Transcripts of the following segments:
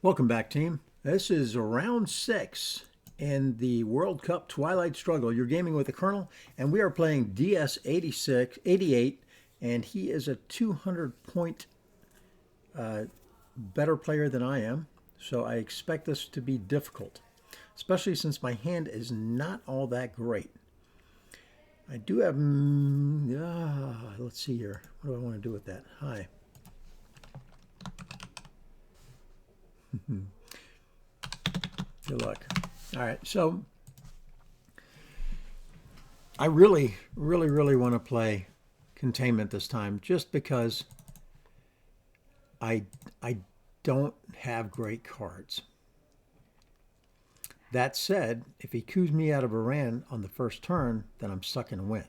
Welcome back, team. This is round 6 in the World Cup Twilight Struggle. You're gaming with the Colonel, and we are playing DS88, and he is a 200-point better player than I am, so I expect this to be difficult, especially since my hand is not all that great. I do have... let's see here. What do I want to do with that? Hi. Good luck. All right, so I really want to play containment this time, just because I don't have great cards. That said, if he coups me out of Iran on the first turn, then I'm stuck in wind.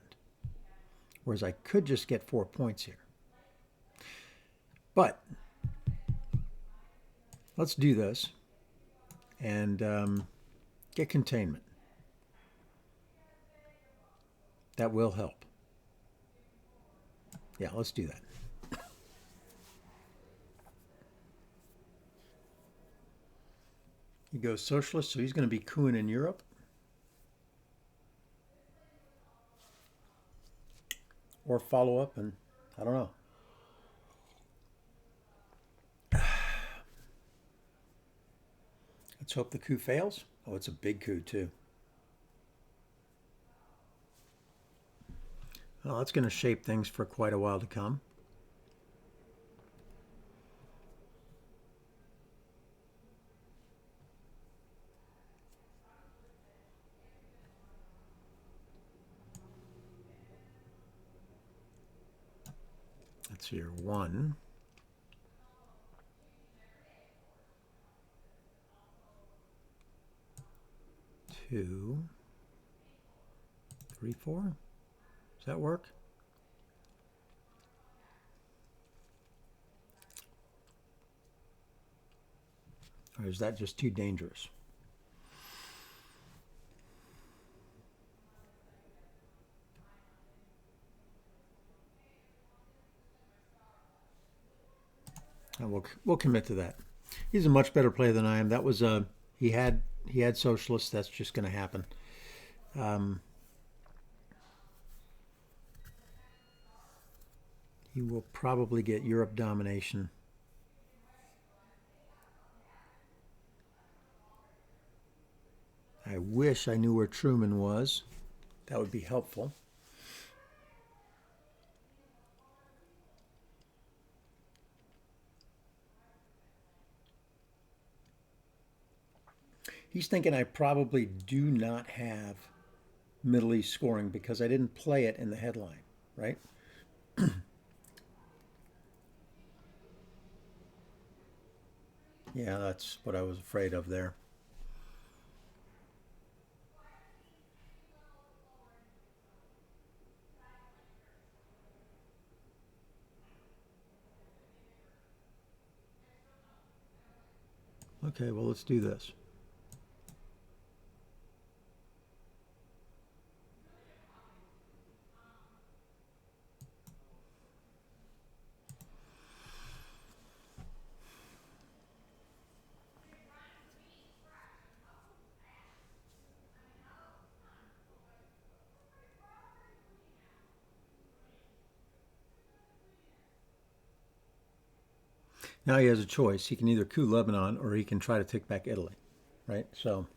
Whereas I could just get 4 points here. But let's do this and get containment. That will help. Yeah, let's do that. He goes socialist, so he's going to be cooing in Europe. Or follow up, and I don't know. Let's hope the coup fails. Oh, it's a big coup, too. Well, that's going to shape things for quite a while to come. Let's see here. 1, 2, 3, 4. Does that work? Or is that just too dangerous? And we'll commit to that. He's a much better player than I am. That was he had socialists. That's just going to happen. He will probably get Europe domination. I wish I knew where Truman was. That would be helpful. He's thinking I probably do not have Middle East scoring because I didn't play it in the headline, right? Yeah, that's what I was afraid of there. Okay, well, let's do this. Now he has a choice. He can either coup Lebanon or he can try to take back Italy, right? So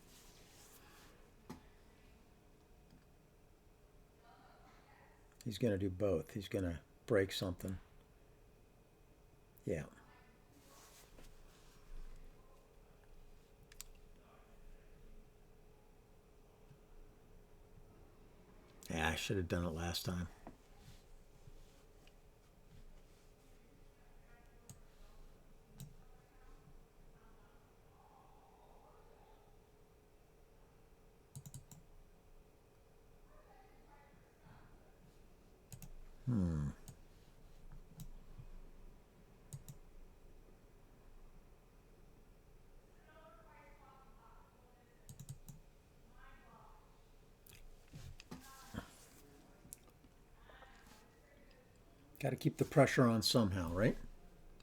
he's going to do both. He's going to break something. Yeah. Yeah, I should have done it last time. Got to keep the pressure on somehow, right?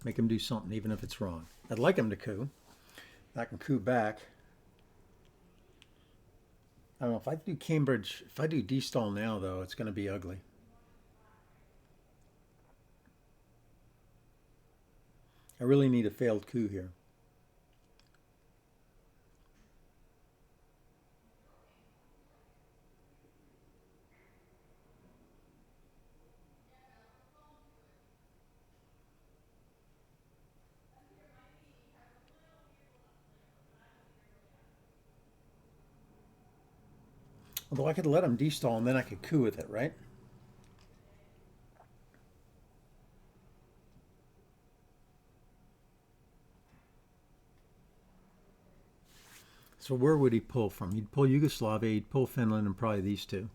Make him do something, even if it's wrong. I'd like him to coup. I can coup back. I don't know if I do Cambridge. If I do D-stall now, though, it's going to be ugly. I really need a failed coup here. Although I could let him D-stall and then I could coup with it, right? So where would he pull from? He'd pull Yugoslavia, he'd pull Finland, and probably these two.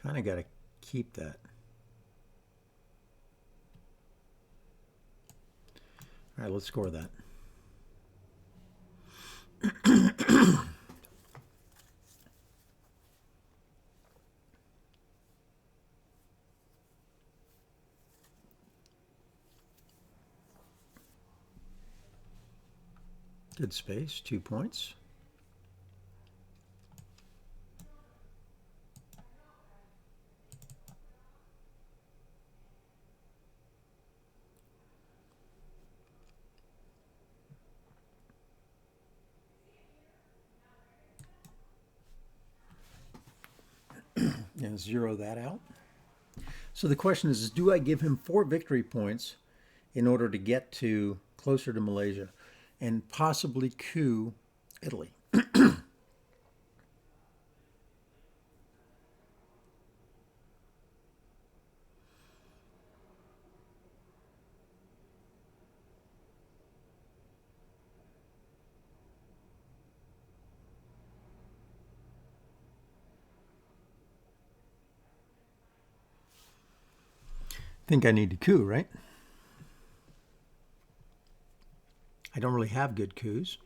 Kind of got to keep that. All right, let's score that. Good space, 2 points. And zero that out. So the question is, do I give him 4 victory points in order to get to closer to Malaysia and possibly coup Italy? Think I need to coup, right? I don't really have good coups.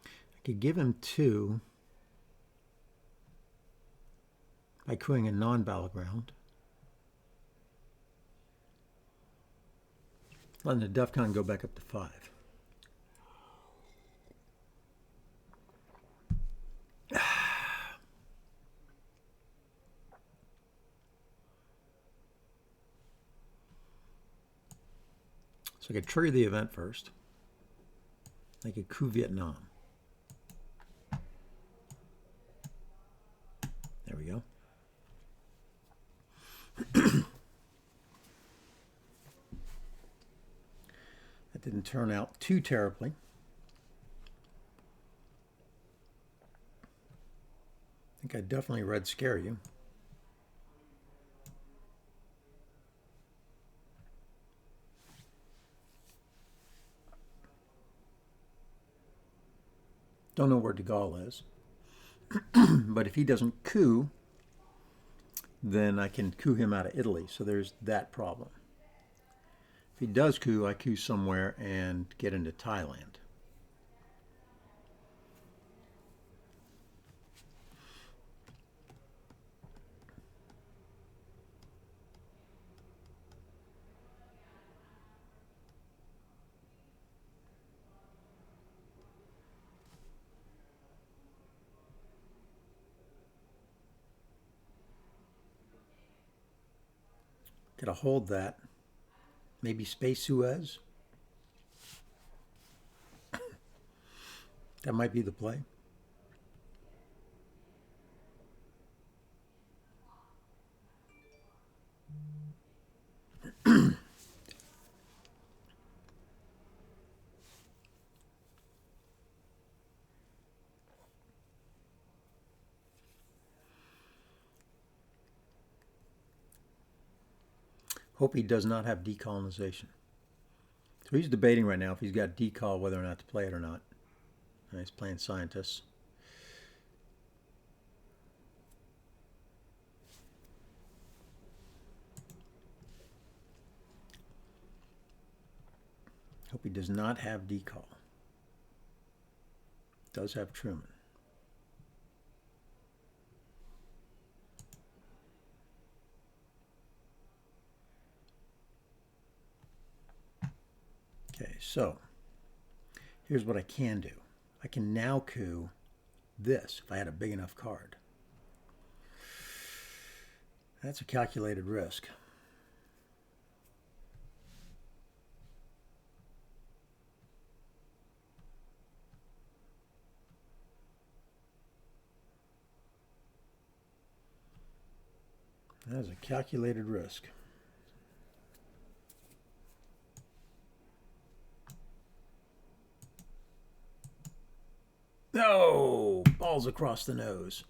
I could give him 2 by coupping a non-battleground. Letting the DEFCON go back up to 5. So I could trigger the event first. I could coup Vietnam. There we go. That didn't turn out too terribly. I think I definitely Red Scare you. Don't know where de Gaulle is. But if he doesn't coup, then I can coup him out of Italy. So there's that problem. If he does coup, I coup somewhere and get into Thailand. Gotta hold that. Maybe Space Suez. That might be the play. Hope he does not have decolonization. So he's debating right now if he's got decol, whether or not to play it or not. And he's playing scientists. Hope he does not have decal. Does have Truman. Okay, so here's what I can do. I can now coup this if I had a big enough card. That's a calculated risk. That is a calculated risk. No! Balls across the nose.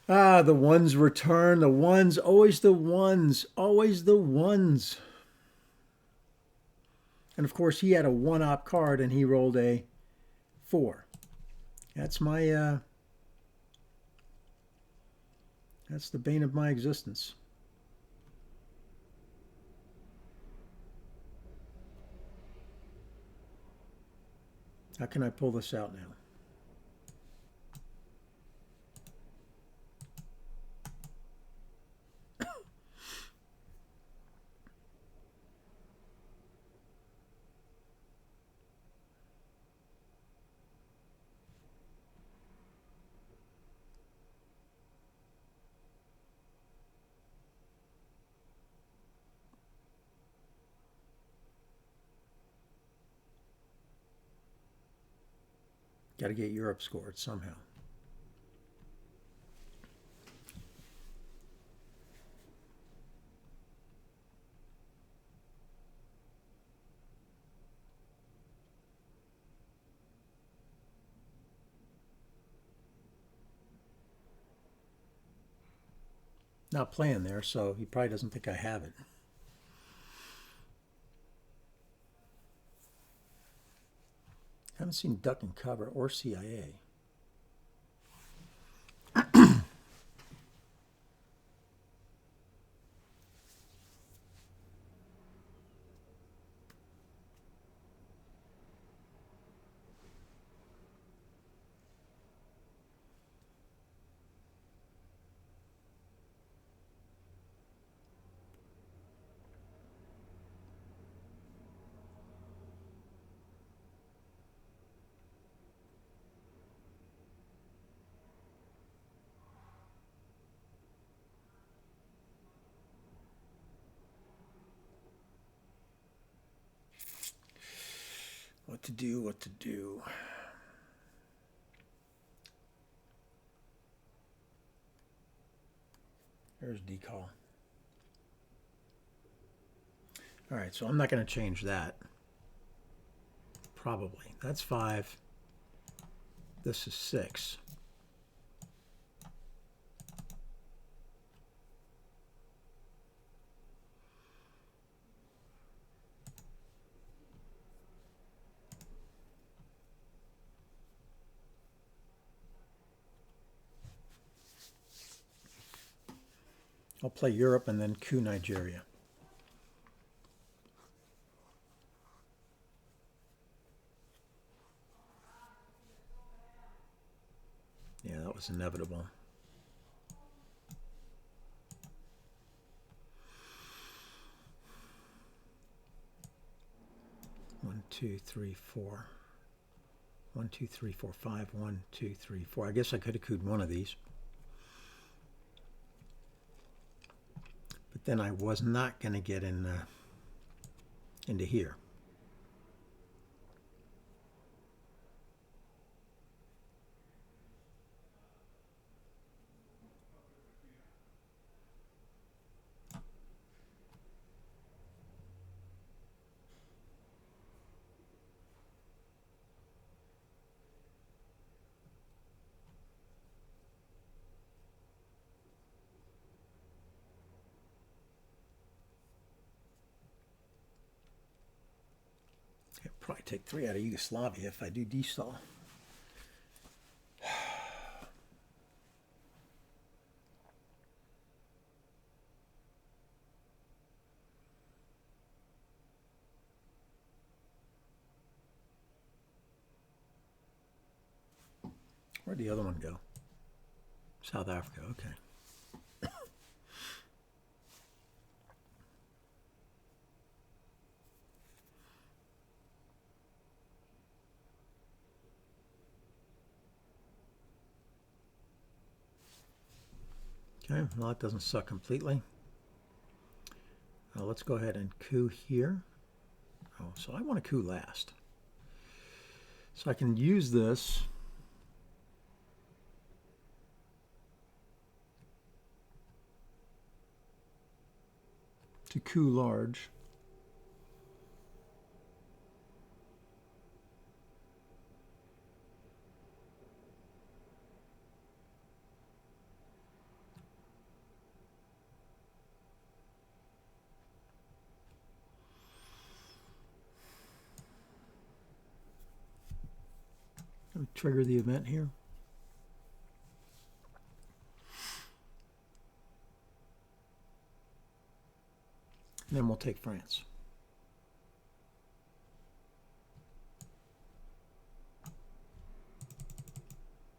Ah, the ones return. The ones. Always the ones. Always the ones. And of course, he had a one-op card and he rolled a 4. That's my, that's the bane of my existence. How can I pull this out now? Got to get Europe scored somehow. Not playing there, so he probably doesn't think I have it. Haven't seen Duck and Cover or CIA. What to do, what to do. There's decal. All right, so I'm not going to change that. Probably. That's 5. This is 6. I'll play Europe and then coup Nigeria. Yeah, that was inevitable. One, two, three, four. 1, 2, 3, 4, 5. 1, 2, 3, 4. I guess I could have cooed one of these. But then I was not going to get in into here. I'll probably take 3 out of Yugoslavia if I do D-stall. Where'd the other one go? South Africa, okay. Okay, well, that doesn't suck completely. Let's go ahead and coup here. Oh, so I want to coup last. So I can use this to coup large. Let me trigger the event here. And then we'll take France.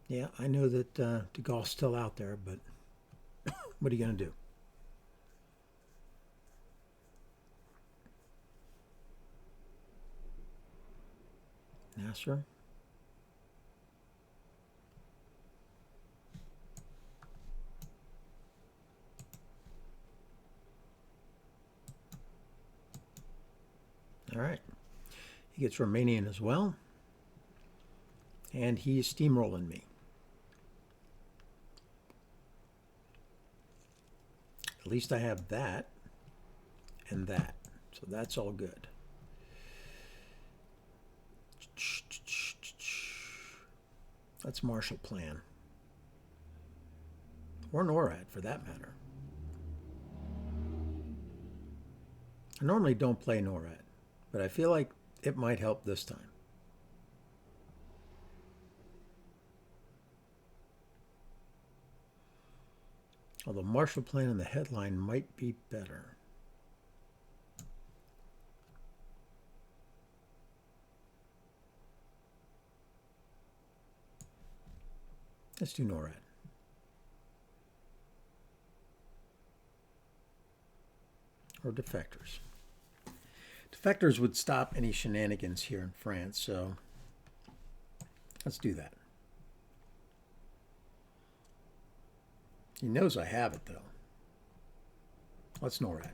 Yeah, I know that de Gaulle's still out there, but what are you going to do? Nasser. All right. He gets Romanian as well. And he's steamrolling me. At least I have that and that. So that's all good. That's Marshall Plan. Or NORAD, for that matter. I normally don't play NORAD, but I feel like it might help this time. Although Marshall Plan in the headline might be better. Let's do NORAD. Or defectors. Defectors would stop any shenanigans here in France, so let's do that. He knows I have it, though. Let's NORAD.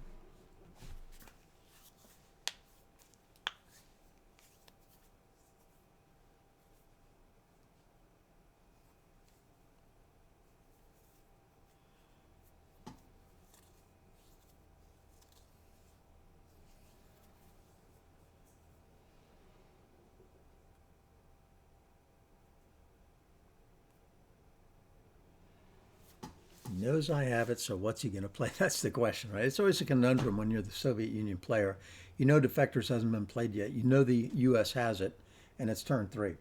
He knows I have it, so what's he going to play? That's the question, right? It's always a conundrum when you're the Soviet Union player. You know defectors hasn't been played yet. You know the U.S. has it, and it's turn 3.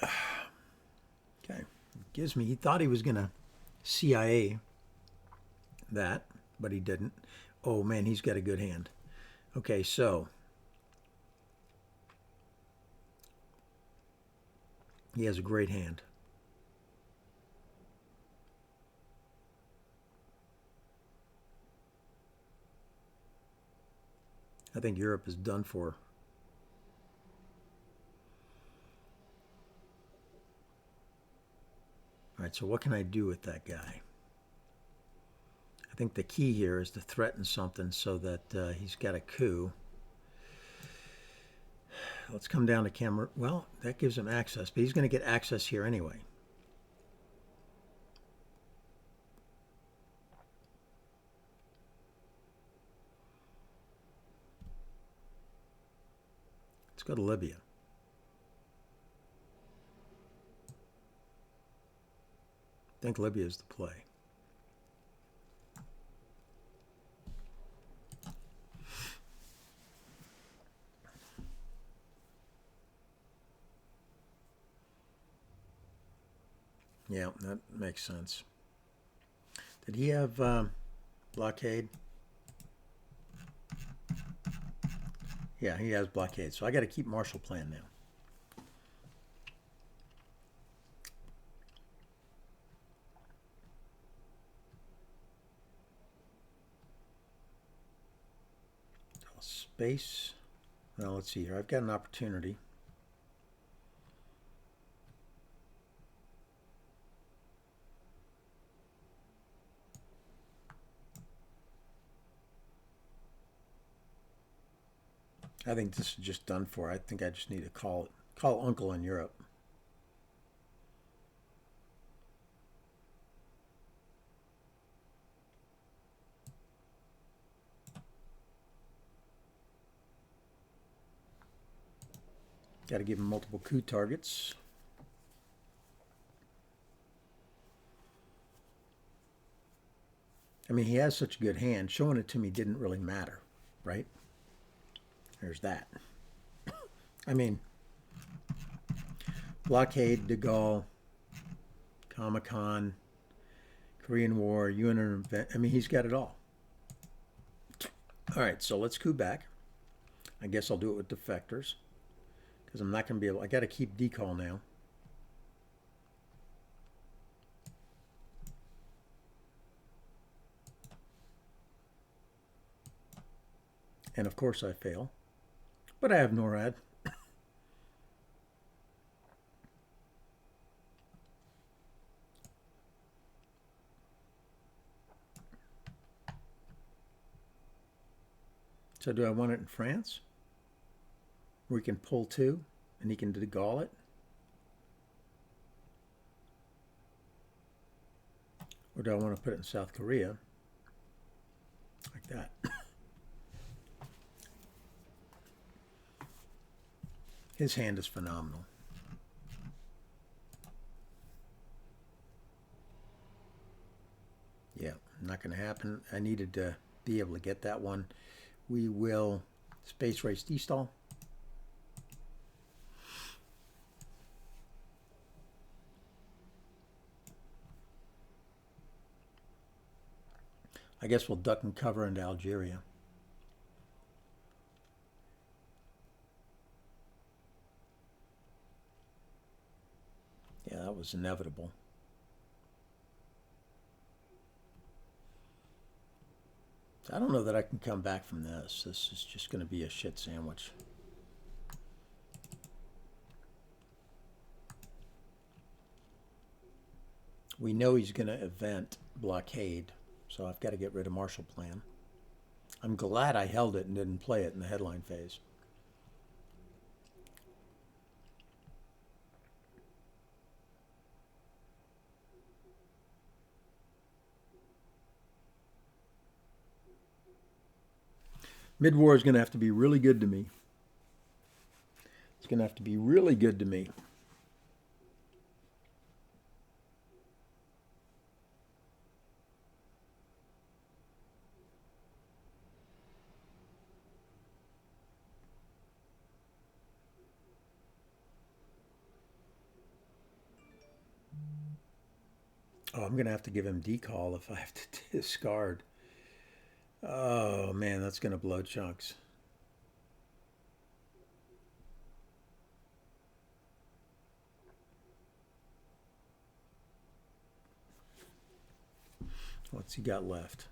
Okay. Gives me, he thought he was going to CIA that, but he didn't. Oh, man, he's got a good hand. Okay, so he has a great hand. I think Europe is done for. All right, so what can I do with that guy? I think the key here is to threaten something so that he's got a coup. Let's come down to camera. Well, that gives him access, but he's going to get access here anyway. Let's go to Libya. I think Libya is the play. Yeah, that makes sense. Did he have blockade? Yeah, he has blockade. So I got to keep Marshall Plan now. Space. Now let's see here. I've got an opportunity. I think this is just done for. I think I just need to call Uncle in Europe. Got to give him multiple coup targets. I mean, he has such a good hand. Showing it to me didn't really matter, right? There's that. I mean, blockade, De Gaulle, Comic-Con, Korean War, UN event. I mean, he's got it all. All right, so let's coup back. I guess I'll do it with defectors because I'm not going to be able. I got to keep decall now. And of course I fail. But I have NORAD. So do I want it in France? Where we can pull two and he can De Gaulle it? Or do I want to put it in South Korea? Like that. His hand is phenomenal. Yeah, not going to happen. I needed to be able to get that one. We will space race destall. I guess we'll duck and cover into Algeria. Yeah, that was inevitable. I don't know that I can come back from this. This is just going to be a shit sandwich. We know he's going to event blockade, so I've got to get rid of Marshall Plan. I'm glad I held it and didn't play it in the headline phase. Mid-war is going to have to be really good to me. It's going to have to be really good to me. Oh, I'm going to have to give him decall if I have to discard. Oh, man, that's going to blow chunks. What's he got left?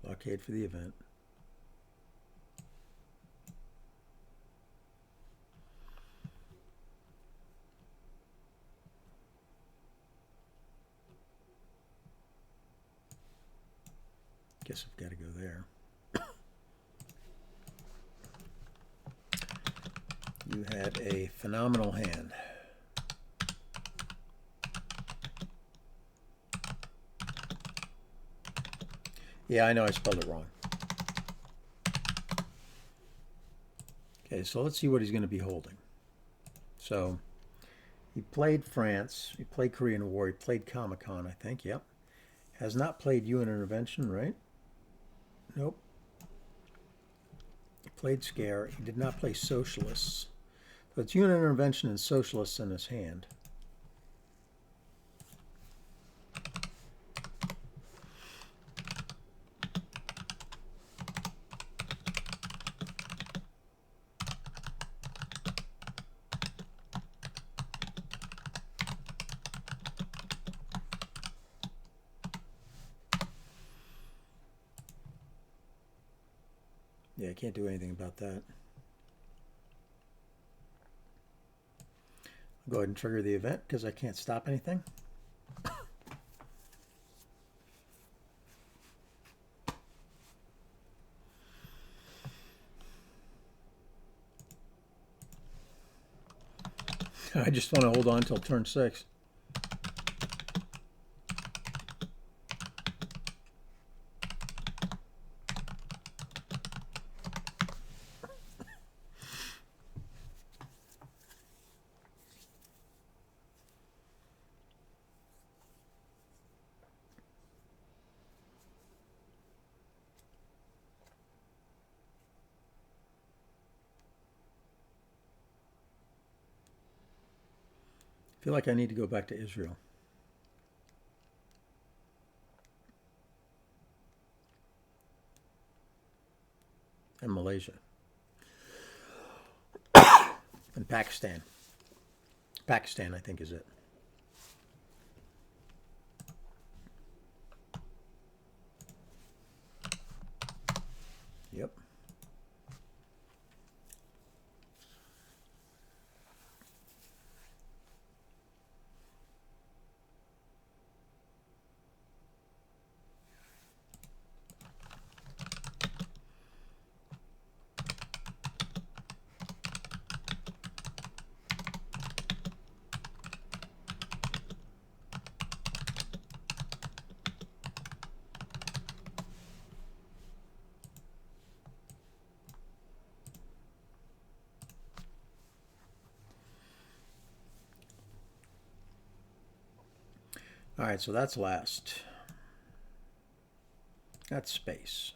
Blockade for the event. Guess I've got to go there. You had a phenomenal hand. Yeah, I know I spelled it wrong. Okay, so let's see what he's going to be holding. So he played France, he played Korean War, he played Comic-Con, I think, yep. Has not played UN Intervention, right? Nope. He played Scare. He did not play Socialists. So it's UN Intervention and Socialists in his hand. Yeah, I can't do anything about that. I'll go ahead and trigger the event because I can't stop anything. I just want to hold on until turn 6. I feel like I need to go back to Israel. And Malaysia. And Pakistan. Pakistan, I think, is it. Yep. All right, so that's last. That's space.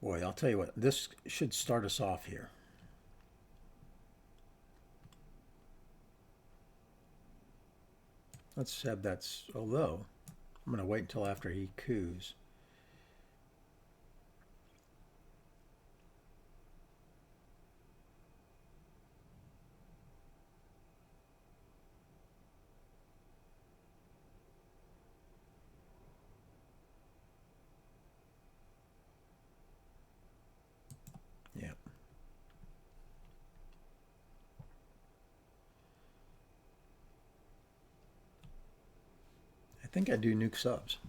Boy, I'll tell you what, this should start us off here. Let's have that, although I'm going to wait until after he coups. Yeah. I think I do nuke subs.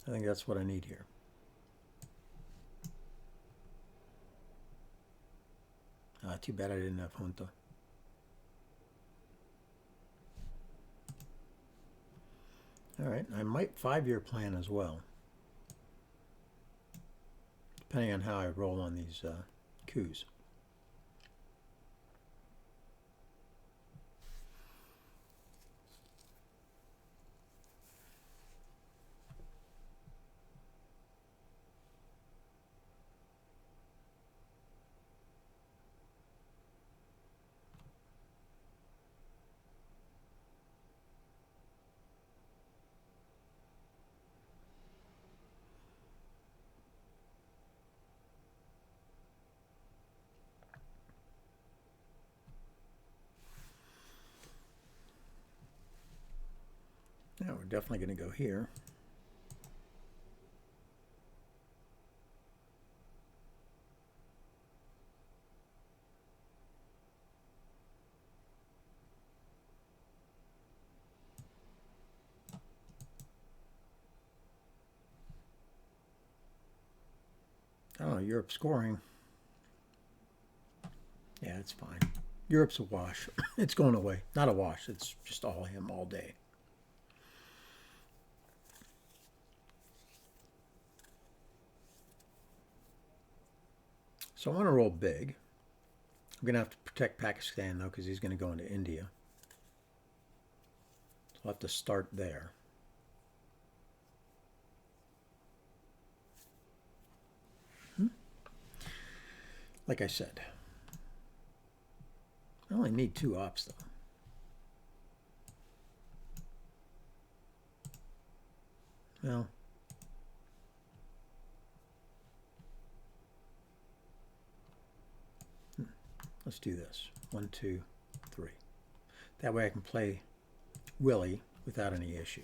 I think that's what I need here. Too bad I didn't have Junta. All right, I might 5-year plan as well, depending on how I roll on these coups. Now we're definitely going to go here. I don't know, Europe scoring. Yeah, it's fine. Europe's a wash. It's going away. Not a wash. It's just all him all day. So I want to roll big. I'm going to have to protect Pakistan, though, because he's going to go into India. So I'll have to start there. Like I said, I only need 2 ops, though. Well, let's do this. 1, 2, 3. That way I can play Willie without any issue.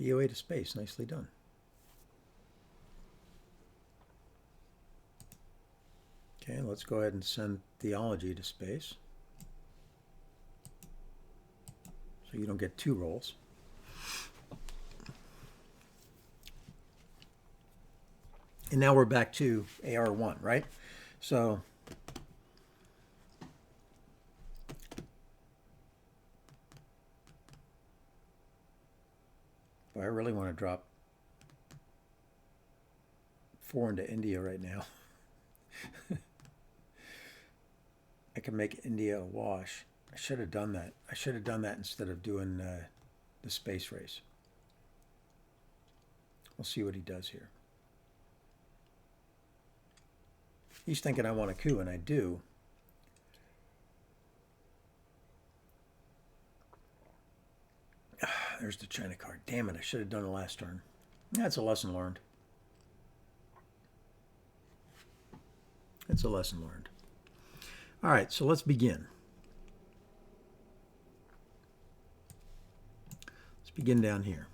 VOA to space, nicely done. Okay, let's go ahead and send theology to space. So you don't get 2 rolls. And now we're back to AR1, right? So I really want to drop 4 into India right now. I can make India a wash. I should have done that. I should have done that instead of doing the space race. We'll see what he does here. He's thinking I want a coup, and I do. There's the China card. Damn it, I should have done it last turn. That's a lesson learned. It's a lesson learned. All right, so let's begin. Let's begin down here.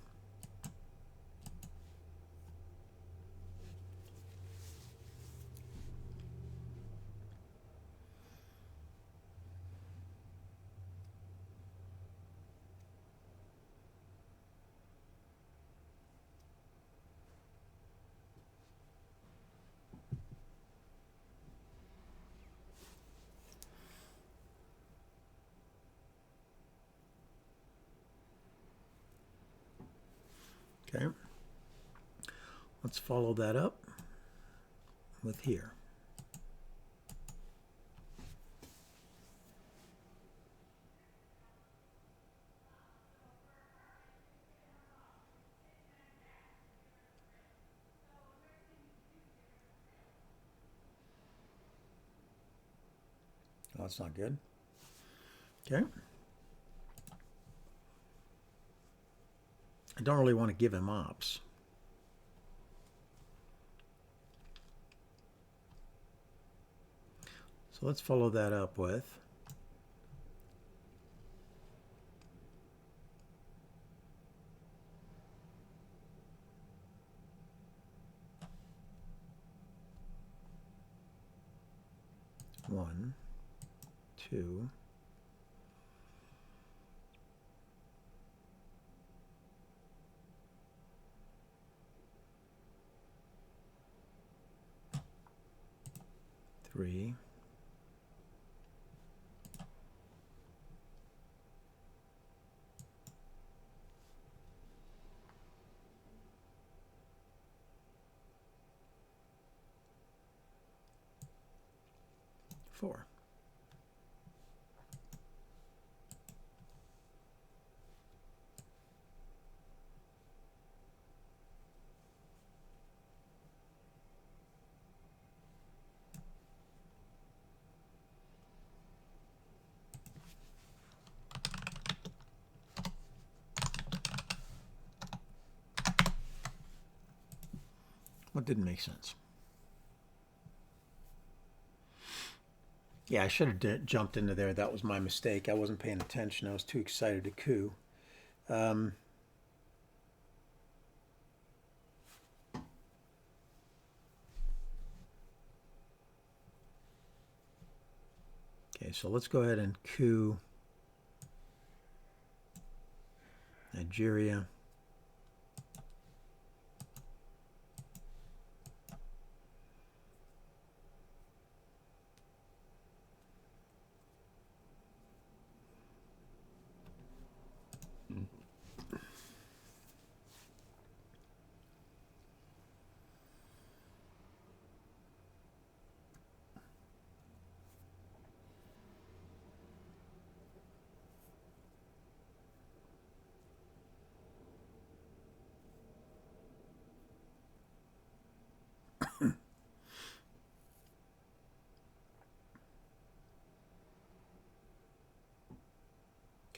Okay, let's follow that up with here. Oh, that's not good. Okay. I don't really want to give him ops. So let's follow that up with one, two, three, four. What didn't make sense? Yeah, I should have jumped into there. That was my mistake. I wasn't paying attention. I was too excited to coup. Okay, so let's go ahead and coup Nigeria.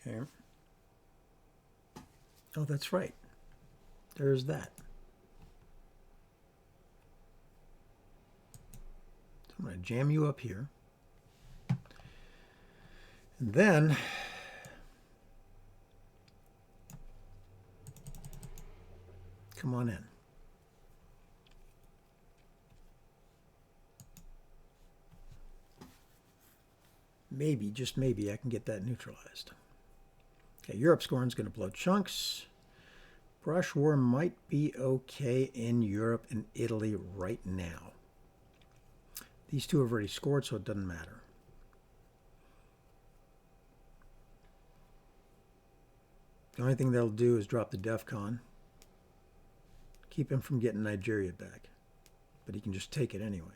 Okay. Oh, that's right. there's that. So I'm going to jam you up here. And then come on in. Maybe, just maybe, I can get that neutralized. Okay, Europe scoring is going to blow chunks. Brush war might be okay in Europe and Italy right now. These two have already scored, so it doesn't matter. The only thing they'll do is drop the DEFCON. Keep him from getting Nigeria back. But he can just take it anyway.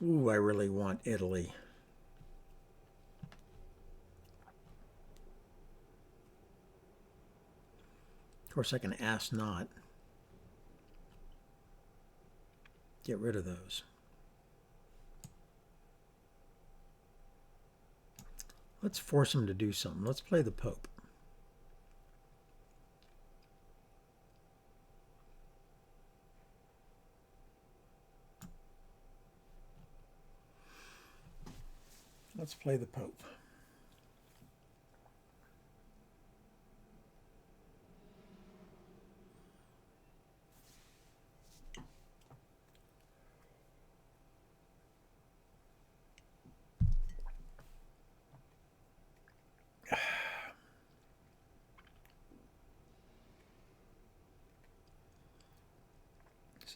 Ooh, I really want Italy. Of course, I can ask not. Get rid of those. Let's force him to do something. Let's play the Pope. Let's play the Pope.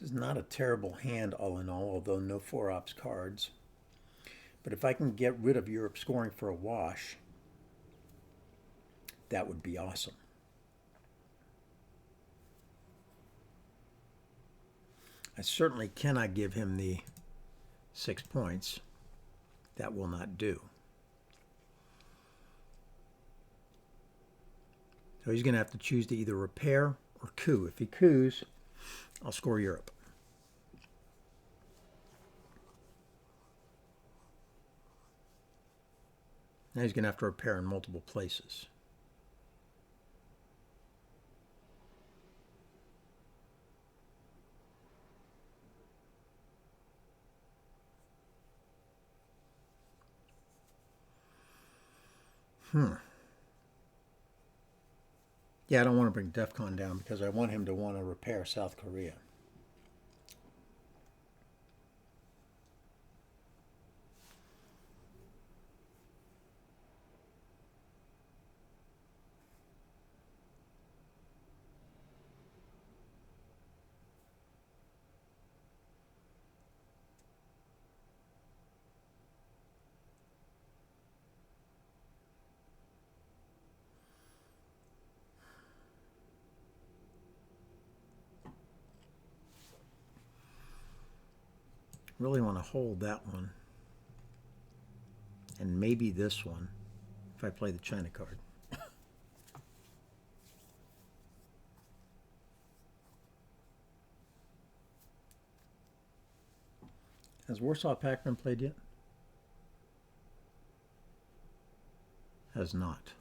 This is not a terrible hand all in all, although no 4-ops cards. But if I can get rid of Europe scoring for a wash, that would be awesome. I certainly cannot give him the 6 points. That will not do. So he's going to have to choose to either repair or coup. If he coups, I'll score Europe. Now he's going to have to repair in multiple places. Yeah, I don't want to bring DEFCON down because I want him to want to repair South Korea. Really want to hold that one. And maybe this one if I play the China card. Has Warsaw Pact been played yet? Has not.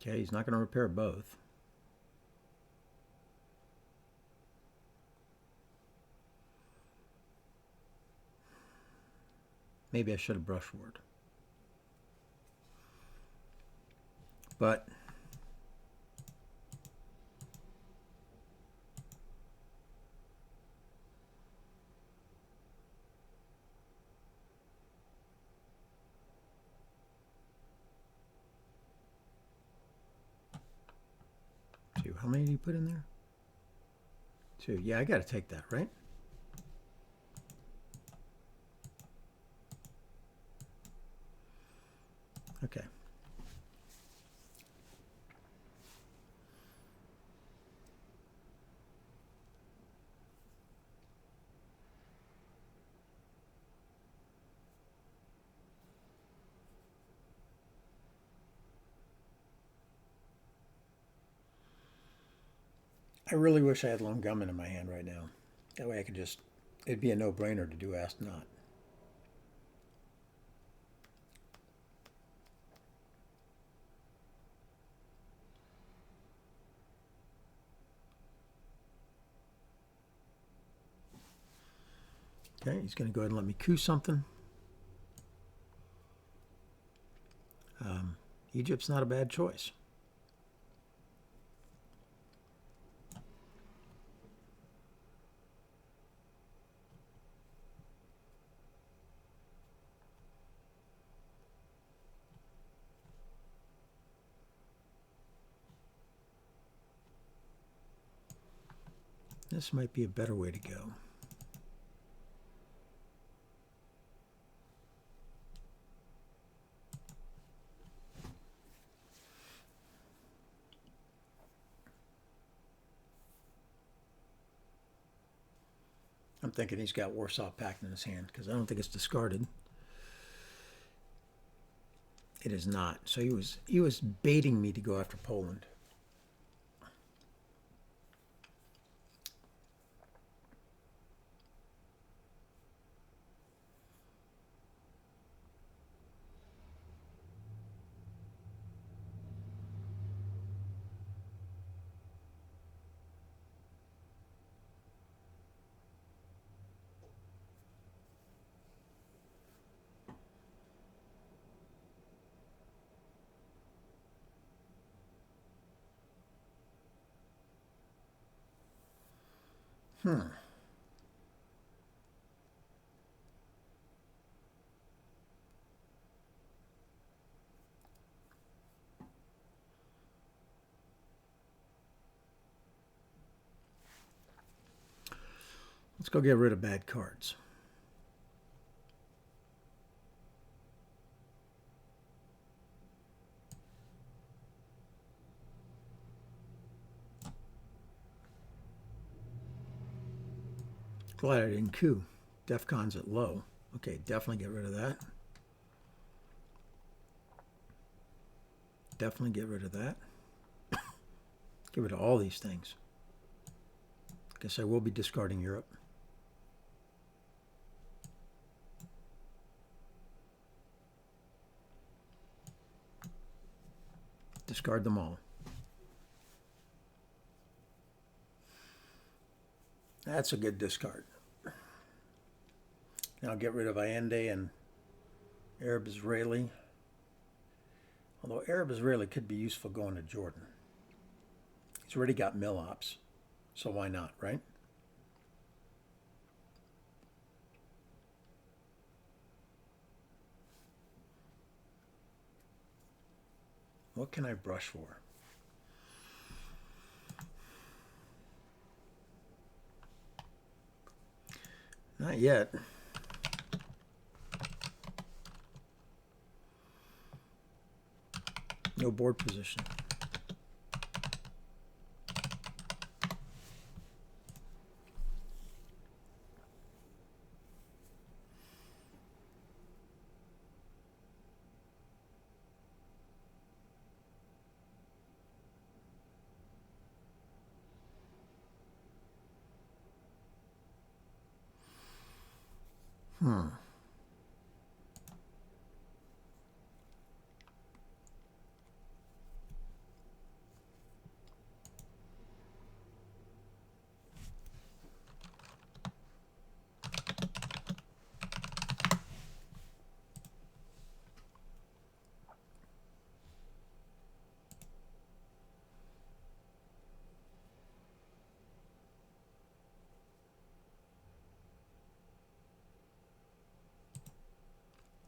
Okay, he's not going to repair both. Maybe I should have brush ward. But two. How many do you put in there? Two. Yeah, I got to take that, right? Okay. I really wish I had lone gunman in my hand right now. That way I could just, it'd be a no-brainer to do Ask Not. Okay, he's going to go ahead and let me coup something. Egypt's not a bad choice. This might be a better way to go. I'm thinking he's got Warsaw Pact in his hand because I don't think it's discarded. It is not. So he was baiting me to go after Poland. Let's go get rid of bad cards. Glad I didn't coup. DEFCON's at low. Okay, definitely get rid of that. Definitely get rid of that. Get rid of all these things. Guess I will be discarding Europe. Discard them all. That's a good discard. Now get rid of Allende and Arab Israeli. Although Arab Israeli could be useful going to Jordan. He's already got mill ops, so why not, right? What can I brush for? Not yet. No board position.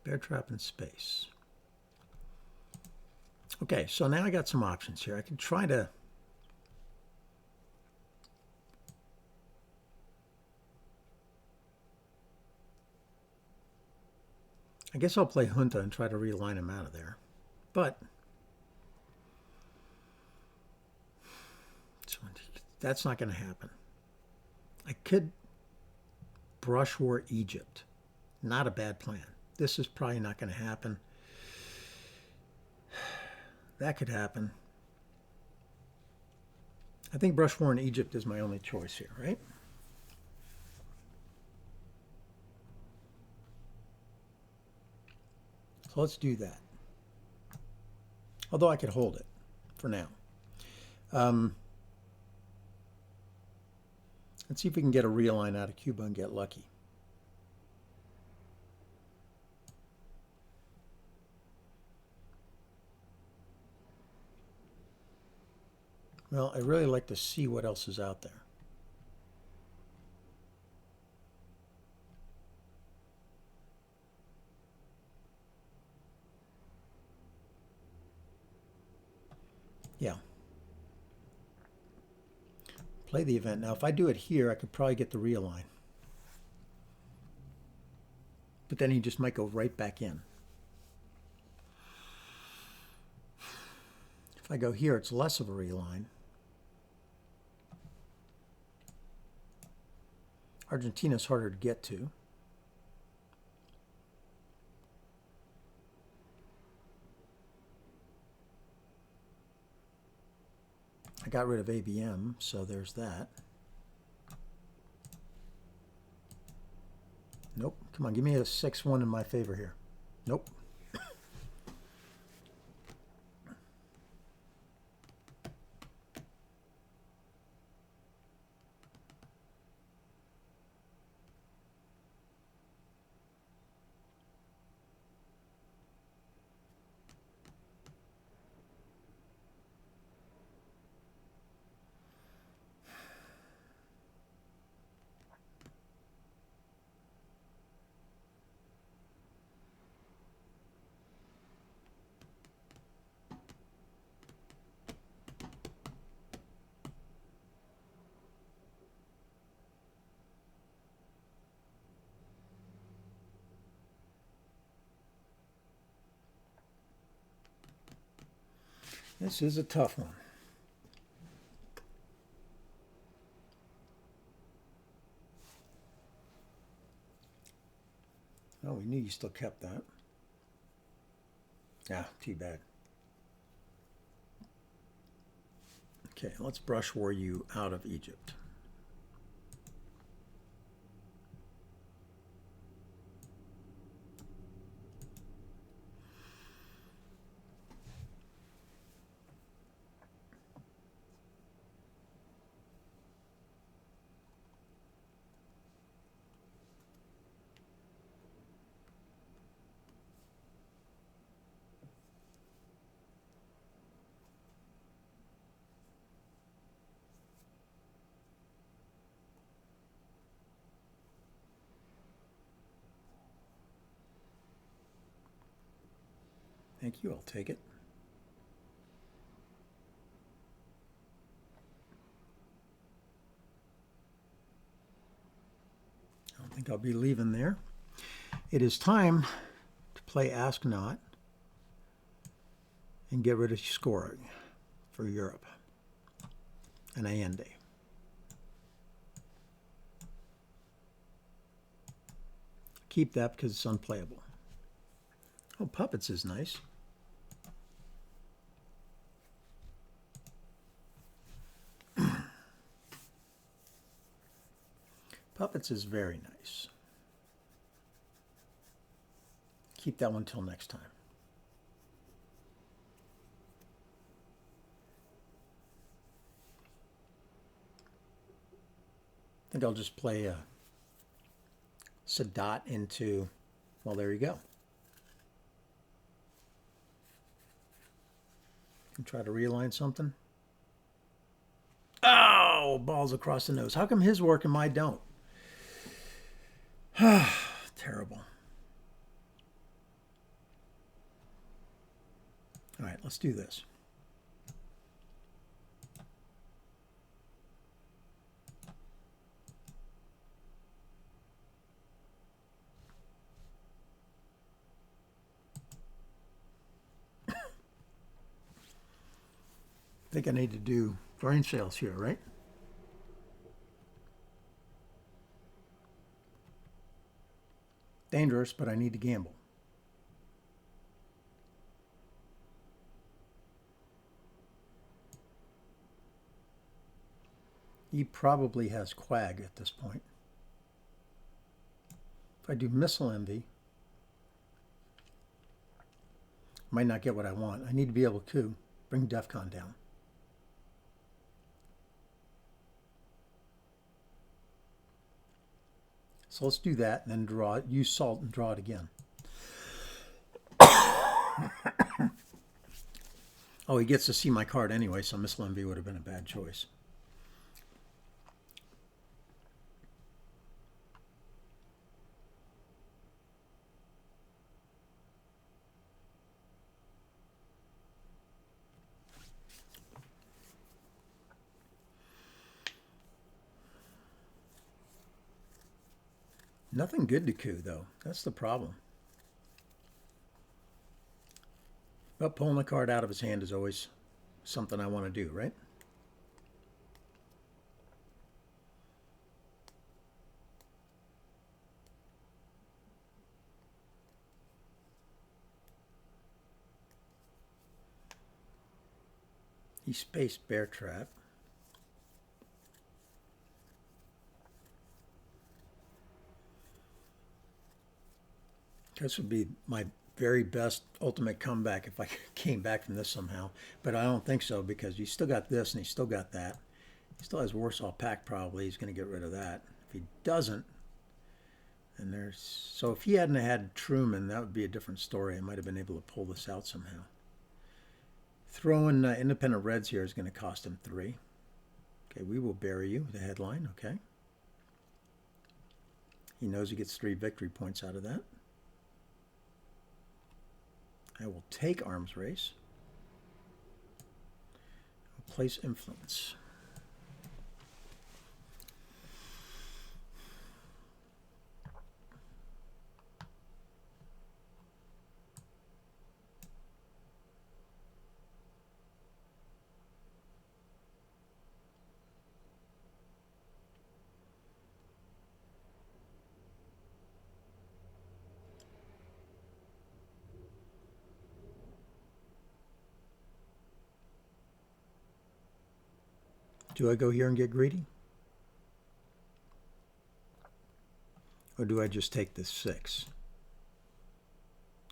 Bear trap in space. Okay, so now I got some options here. I can try to I guess I'll play Junta and try to realign him out of there. But that's not going to happen. I could brush war Egypt. Not a bad plan. This is probably not going to happen. That could happen. I think brush war in Egypt is my only choice here, right? So let's do that. Although I could hold it for now. Let's see if we can get a realign out of Cuba and get lucky. Well, I really like to see what else is out there. Yeah. Play the event. Now, if I do it here, I could probably get the realign. But then he just might go right back in. If I go here, it's less of a realign. Argentina's harder to get to. I got rid of ABM, so there's that. Nope. Come on, give me a 6-1 in my favor here. Nope. This is a tough one. Oh, we knew you still kept that. Ah, too bad. Okay, let's brush war you out of Egypt. Thank you, I'll take it. I don't think I'll be leaving there. It is time to play Ask Not and get rid of scoring for Europe and Allende. Keep that because it's unplayable. Oh, Puppets is nice. Puppets is very nice. Keep that one till next time. I think I'll just play a Sadat into, well, there you go. And try to realign something. Oh, balls across the nose. How come his work and mine don't? Terrible. All right, let's do this. I think I need to do foreign sales here, right? Dangerous, but I need to gamble. He probably has Quag at this point. If I do Missile Envy, I might not get what I want. I need to be able to bring Defcon down. So let's do that and then draw it. Use Salt and draw it again. Oh, he gets to see my card anyway, so Missile Envy would have been a bad choice. Nothing good to coup, though. That's the problem. But pulling the card out of his hand is always something I want to do, right? He spaced Bear Trap. This would be my very best ultimate comeback if I came back from this somehow. But I don't think so, because he's still got this and he's still got that. He still has Warsaw Pact probably. He's going to get rid of that. If he doesn't, and there's... So if he hadn't had Truman, that would be a different story. I might have been able to pull this out somehow. Throwing Independent Reds here is going to cost him 3. Okay, we will bury you, the headline, okay. He knows he gets 3 victory points out of that. I will take Arms Race. I'll place Influence. Do I go here and get greedy? Or do I just take this 6?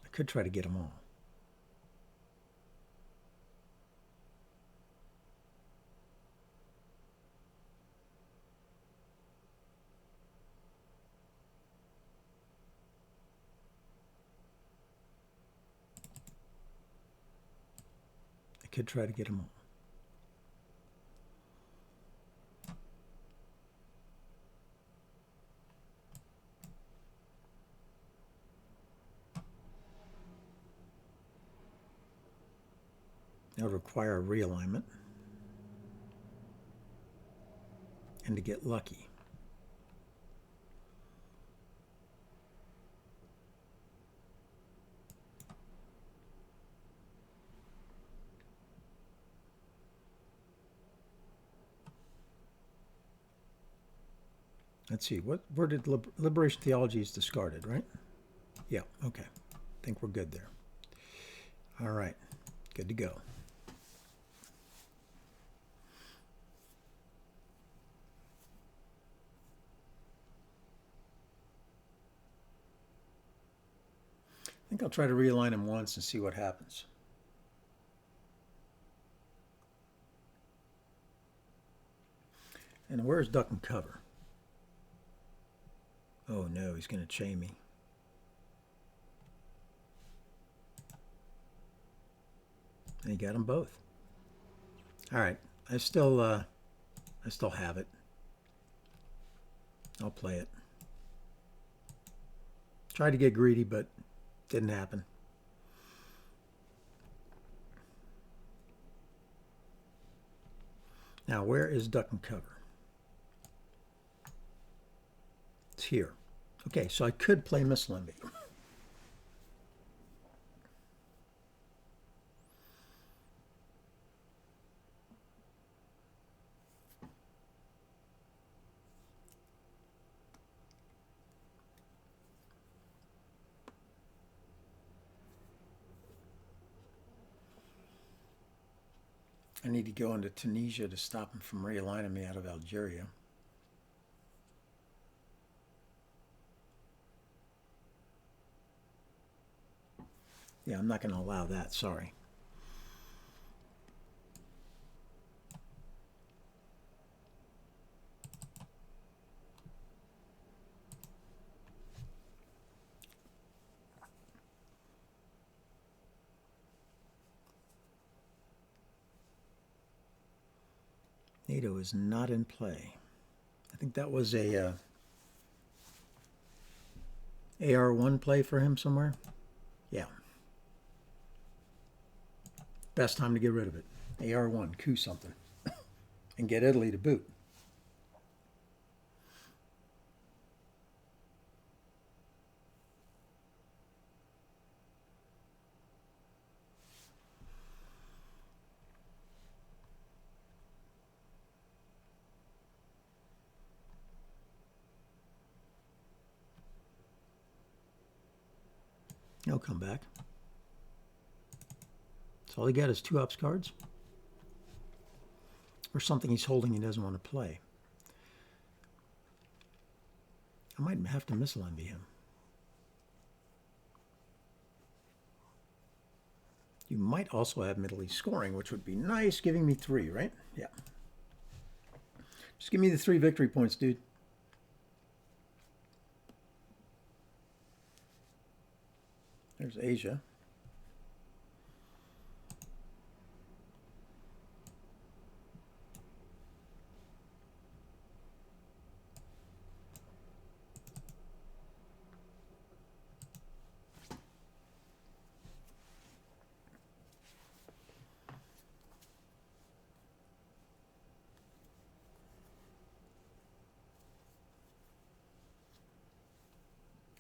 I could try to get them all. I could try to get them all. That would require a realignment and to get lucky. Let's see, where did Liberation Theology is discarded, right? Yeah, okay. I think we're good there. All right, good to go. I think I'll try to realign them once and see what happens. And where's Duck and Cover? Oh no, he's going to chain me. And he got them both. All right, I still have it. I'll play it. Tried to get greedy, but didn't happen. Now, where is Duck and Cover? It's here. Okay, so I could play Missile Envy. I need to go into Tunisia to stop him from realigning me out of Algeria. Yeah, I'm not going to allow that, sorry. NATO is not in play. I think that was a AR1 play for him somewhere. Yeah. Best time to get rid of it. AR1, coup something. And get Italy to boot. He'll come back. So all he got is 2 ops cards. Or something he's holding he doesn't want to play. I might have to missile envy him. You might also have Middle East scoring, which would be nice, giving me 3, right? Yeah. Just give me the 3 victory points, dude. There's Asia.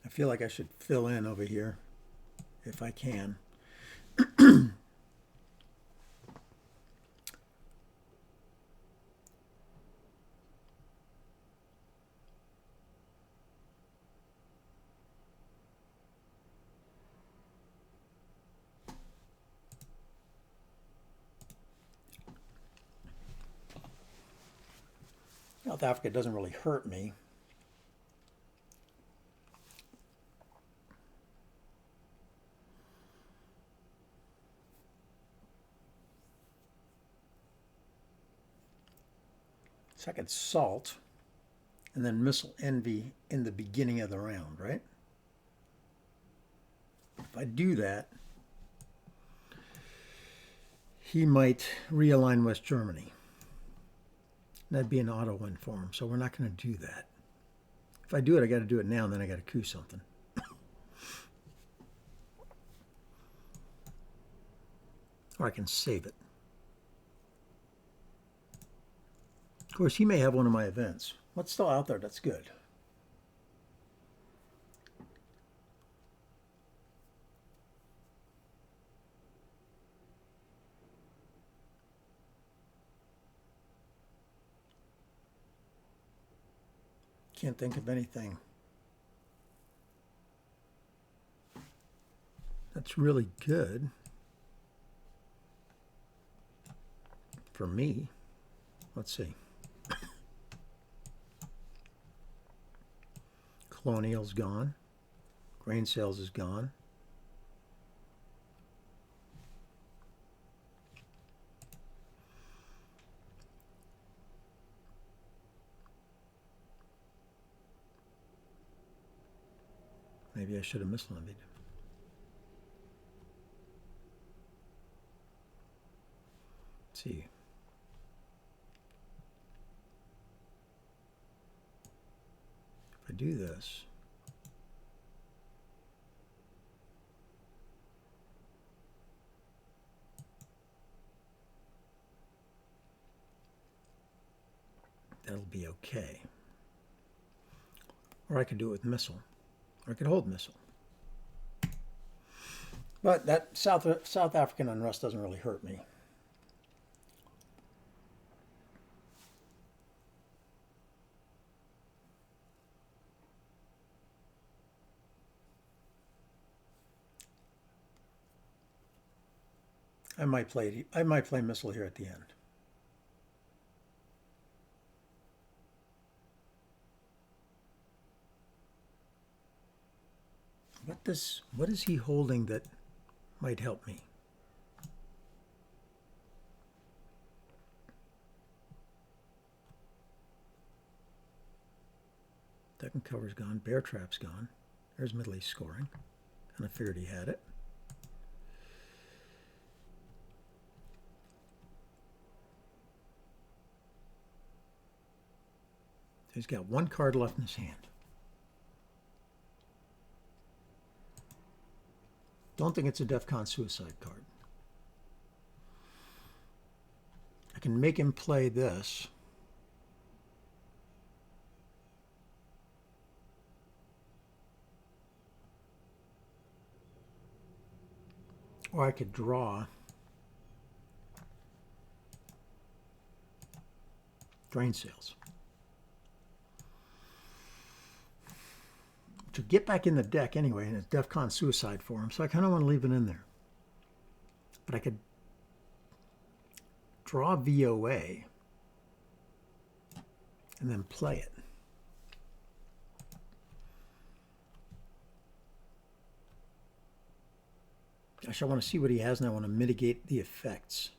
I feel like I should fill in over here if I can. South Africa doesn't really hurt me. So I could salt and then missile envy in the beginning of the round, right? If I do that, he might realign West Germany. That'd be an auto win for him, so we're not going to do that. If I do it, I got to do it now, and then I got to coup something. Or I can save it. Of course, he may have one of my events. What's still out there? That's good. Can't think of anything that's really good for me. Let's see. Colonial's gone. Grain sales is gone. Maybe I should have mislevied. Let's see. If I do this, that'll be okay. Or I could do it with missile. Or I could hold missile. But that South African unrest doesn't really hurt me. I might play Missile here at the end. What is he holding that might help me? Deck and cover's gone. Bear trap's gone. There's Middle East scoring. And I figured he had it. He's got one card left in his hand. Don't think it's a DEFCON suicide card. I can make him play this. Or I could draw drain sales. To get back in the deck anyway, and it's DEFCON suicide for him, so I kind of want to leave it in there. But I could draw VOA and then play it. Gosh, I want to see what he has, and I want to mitigate the effects.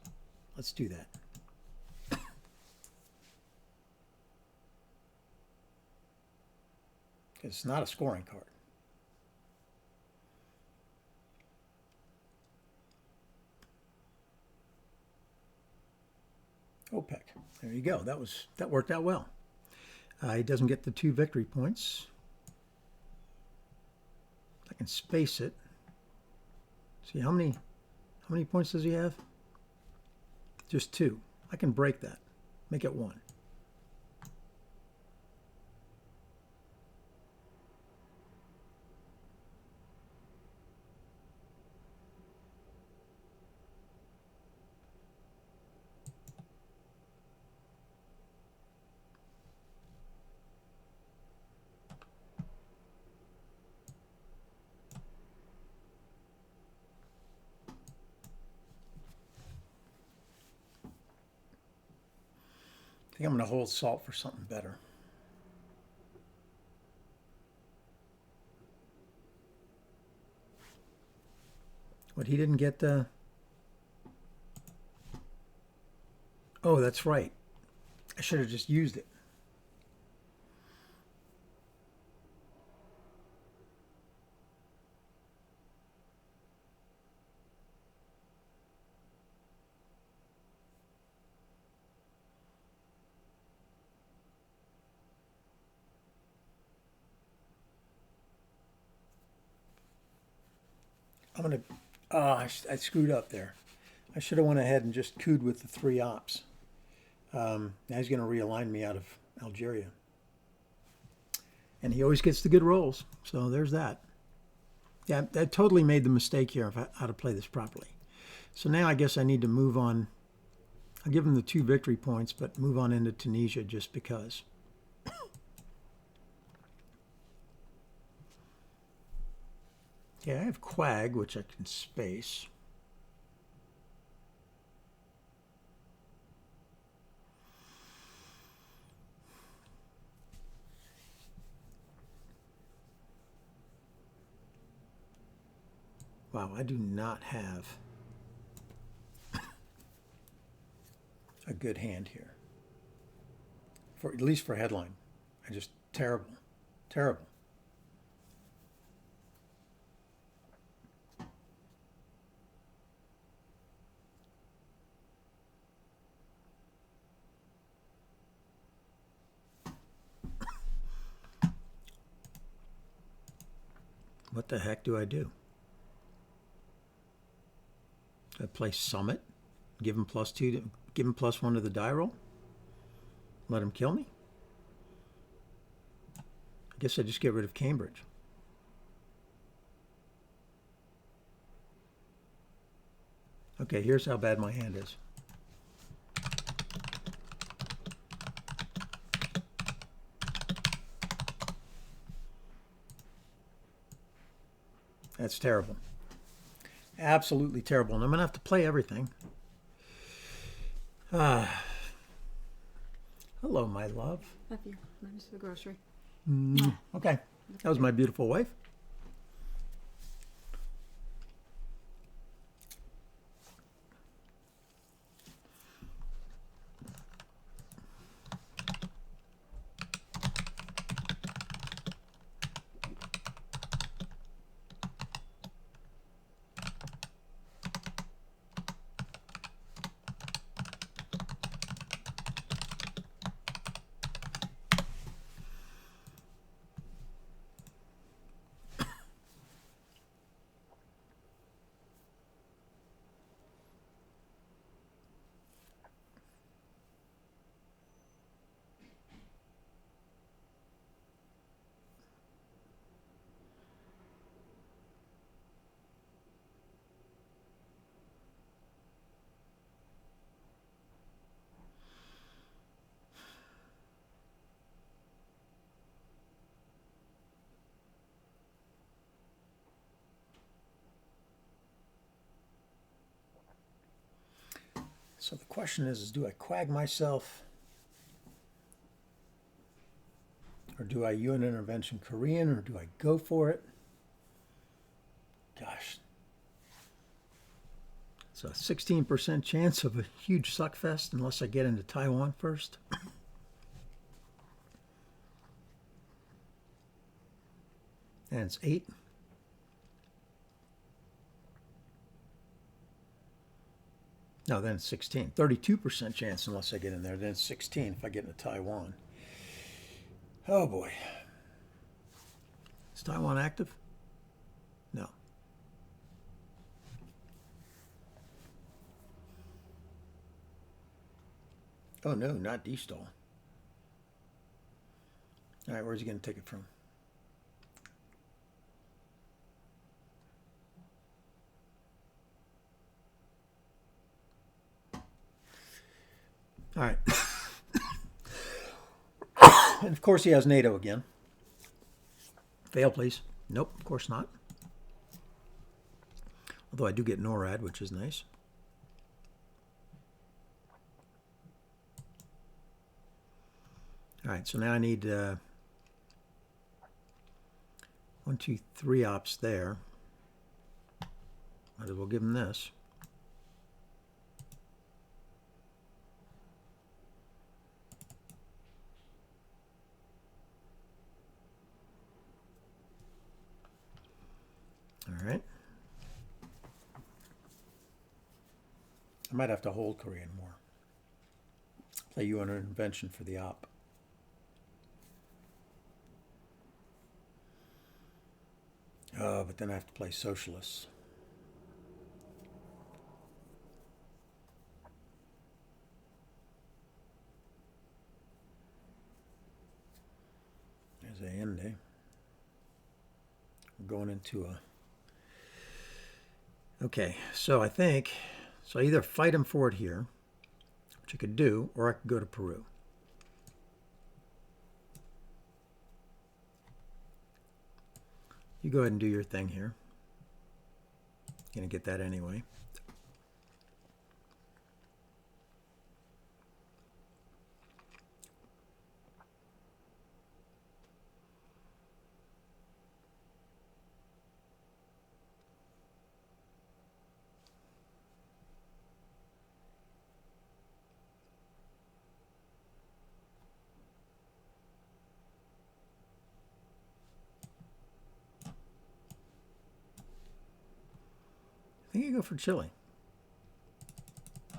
Let's do that. It's not a scoring card. OPEC. There you go. That worked out well. He doesn't get the 2 victory points. I can space it. See how many points does he have? Just 2. I can break that. Make it 1. I think I'm going to hold salt for something better. What, he didn't get the... Oh, that's right. I should have just used it. I'm going to... Oh, I screwed up there. I should have went ahead and just cooed with the 3 ops. Now he's going to realign me out of Algeria. And he always gets the good rolls. So there's that. Yeah, I totally made the mistake here of how to play this properly. So now I guess I need to move on. I'll give him the 2 victory points, but move on into Tunisia just because. Okay, I have Quag, which I can space. Wow, I do not have a good hand here. At least for headline. I just terrible. Terrible. What the heck do I do? Do I play Summit? Give him +2, give him +1 to the die roll? Let him kill me? I guess I just get rid of Cambridge. Okay, here's how bad my hand is. That's terrible. absolutely terrible. And I'm going to have to play everything. Hello, my love. Love you. Minus the grocery. Okay. That was my beautiful wife. So the question is do I quag myself or do I UN intervention Korean or do I go for it? Gosh. It's a 16% chance of a huge suckfest unless I get into Taiwan first. And it's 8. No, then it's 16. 32% chance unless I get in there. Then it's 16 if I get into Taiwan. Oh boy. Is Taiwan active? No. Oh no, not D-stall. All right, where's he going to take it from? All right. And of course he has NATO again. Fail, please. Nope, of course not. Although I do get NORAD, which is nice. All right, so now I need 1, 2, 3 ops there. Might as well give him this. All right. I might have to hold Korean more. Play you under intervention for the op. Oh, but then I have to play socialists. There's the end, eh? We're going into a... Okay, so I think... So I either fight him for it here, which I could do, or I could go to Peru. You go ahead and do your thing here. Gonna get that anyway. I think you go for Chile. I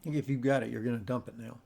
think if you've got it, you're going to dump it now.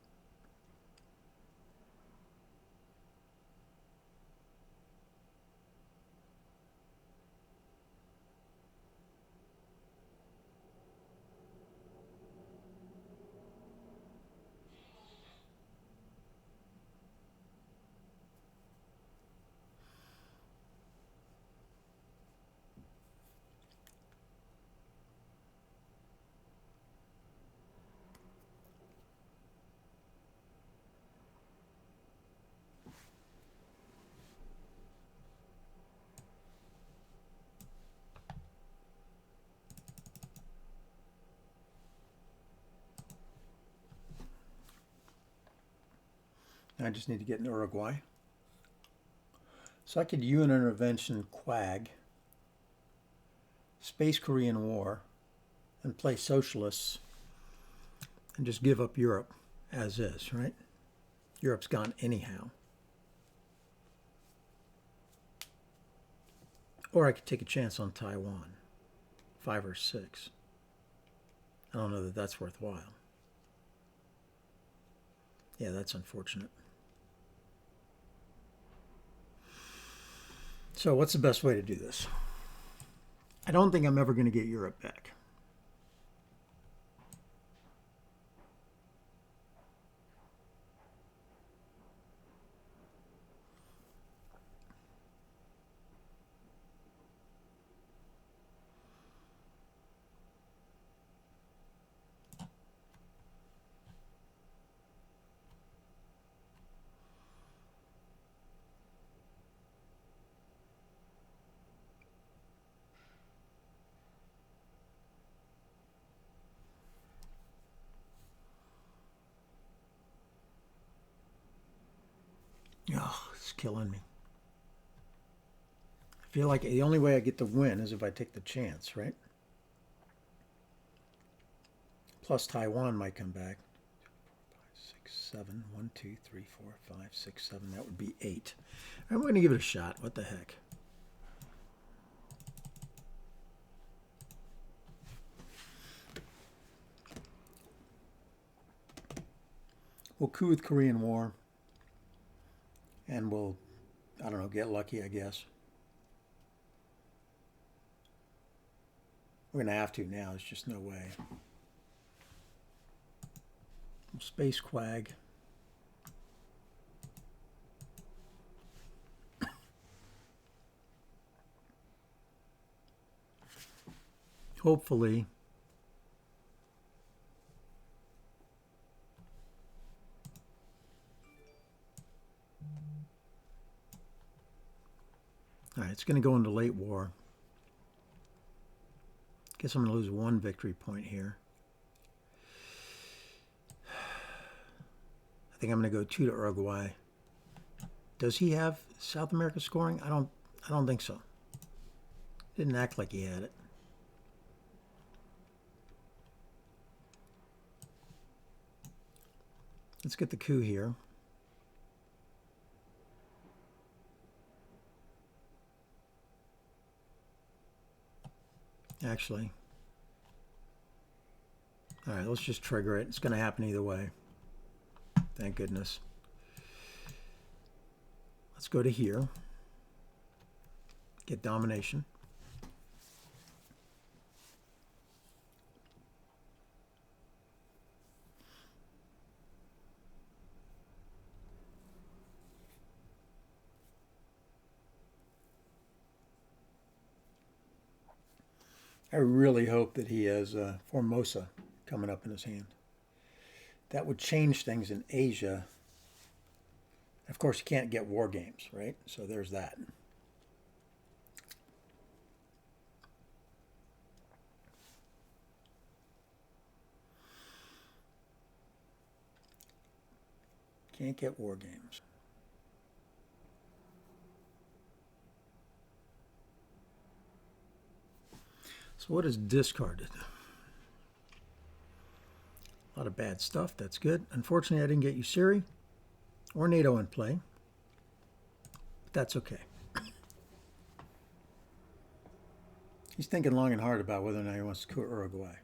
I just need to get in Uruguay. So I could UN intervention Quag, Space Korean War, and play socialists and just give up Europe as is, right? Europe's gone anyhow. Or I could take a chance on Taiwan, 5 or 6. I don't know that that's worthwhile. Yeah, that's unfortunate. So what's the best way to do this? I don't think I'm ever going to get Europe back. Oh, it's killing me. I feel like the only way I get to win is if I take the chance, right? Plus Taiwan might come back. 5, 6, 7. 1, 2, 3, 4, 5, 6, 7. That would be 8. I'm going to give it a shot. What the heck? We'll coup with Korean War. And we'll, I don't know, get lucky, I guess. We're going to have to now. There's just no way. Space Quag. Hopefully. All right, it's going to go into late war. Guess I'm going to lose 1 victory point here. I think I'm going to go 2 to Uruguay. Does he have South America scoring? I don't think so. Didn't act like he had it. Let's get the coup here. Actually. All right, let's just trigger it. It's going to happen either way. Thank goodness. Let's go to here. Get domination. I really hope that he has Formosa coming up in his hand. That would change things in Asia. Of course, you can't get war games, right? So there's that. Can't get war games. So what is discarded? A lot of bad stuff. That's good. Unfortunately, I didn't get Usiri or NATO in play. But that's okay. He's thinking long and hard about whether or not he wants to coup Uruguay.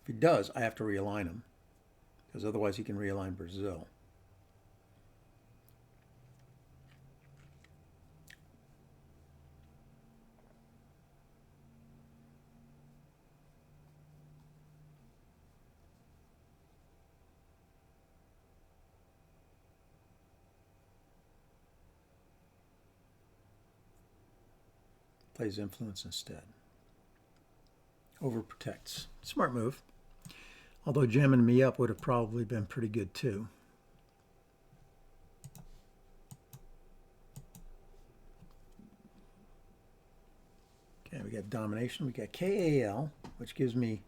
If he does, I have to realign him. Because otherwise he can realign Brazil. Plays influence instead. Overprotects. Smart move. Although jamming me up would have probably been pretty good too. Okay, we got domination. We got KAL, which gives me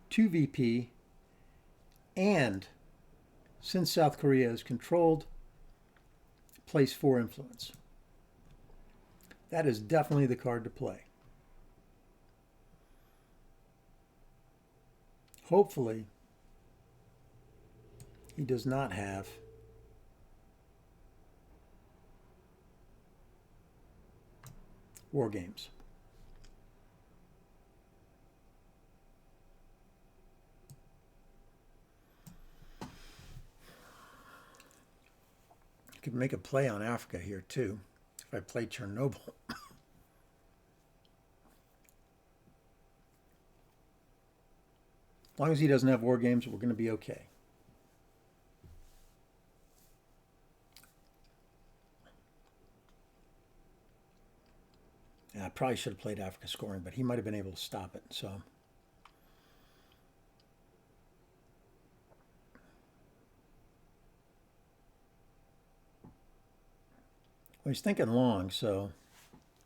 2 VP and since South Korea is controlled, place 4 influence. That is definitely the card to play. Hopefully, he does not have war games. I could make a play on Africa here too, if I play Chernobyl. As long as he doesn't have war games, we're going to be okay. Yeah, I probably should have played Africa scoring, but he might have been able to stop it. So, well, he's thinking long. So,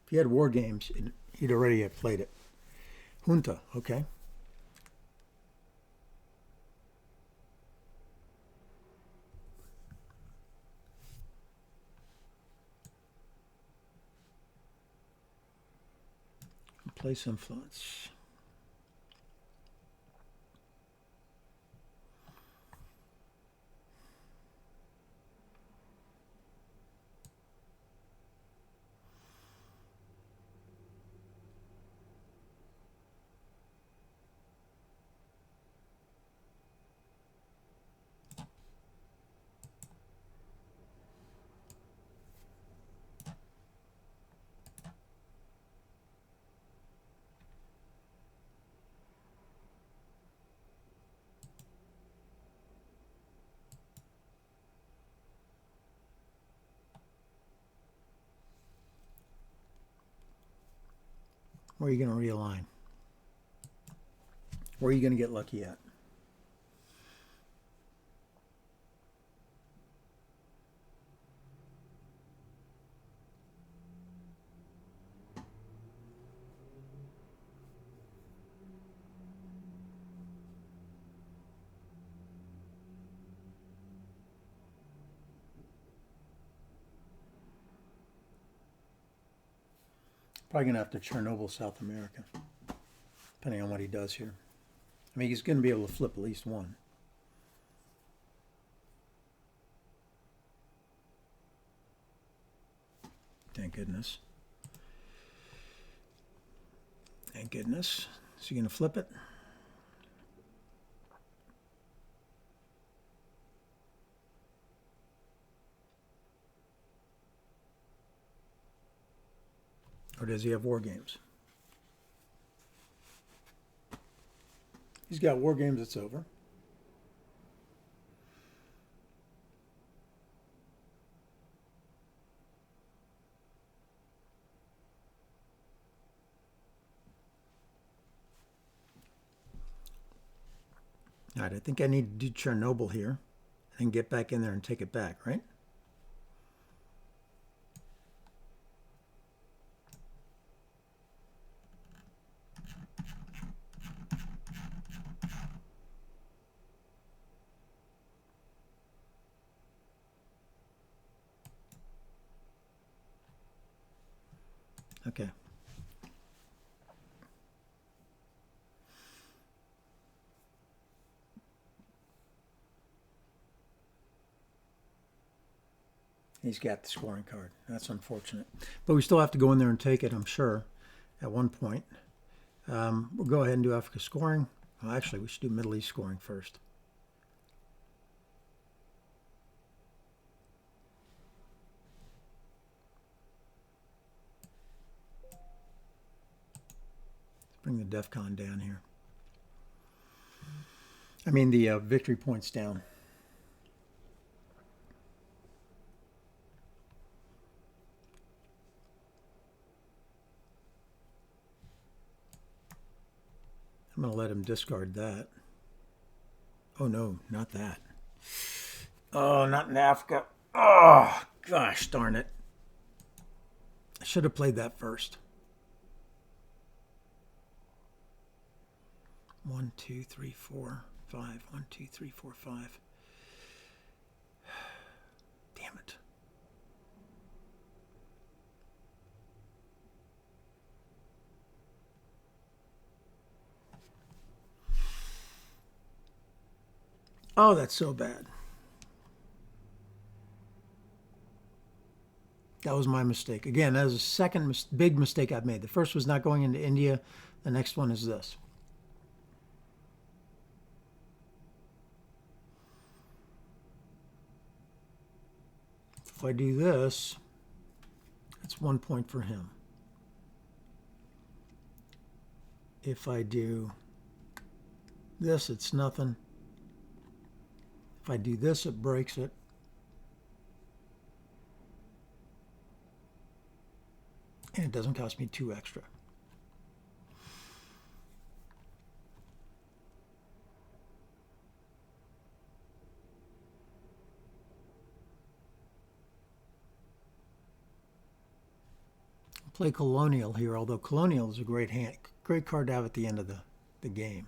if he had war games, he'd already have played it. Junta, okay. Place influence. Where are you going to realign? Where are you going to get lucky at? Probably going to have to Chernobyl South America, depending on what he does here. I mean, he's going to be able to flip at least one. Thank goodness. Thank goodness. Is he going to flip it? Or does he have war games? He's got war games, it's over. All right, I think I need to do Chernobyl here and get back in there and take it back, right? Okay. He's got the scoring card. That's unfortunate. But we still have to go in there and take it, I'm sure, at one point. We'll go ahead and do Africa scoring. Well, actually, we should do Middle East scoring first. Let's bring the DEFCON down here. I mean the victory points down. I'm going to let him discard that. Oh, no, not that. Oh, not in Africa. Oh, gosh darn it. I should have played that first. 1, 2, 3, 4, 5. 1, 2, 3, 4, 5. Damn it. Oh, that's so bad. That was my mistake. Again, that was the second big mistake I've made. The first was not going into India. The next one is this. If I do this, that's 1 point for him. If I do this, it's nothing. If I do this, it breaks it. And it doesn't cost me 2 extra. Play Colonial here, although Colonial is a great card to have at the end of the game.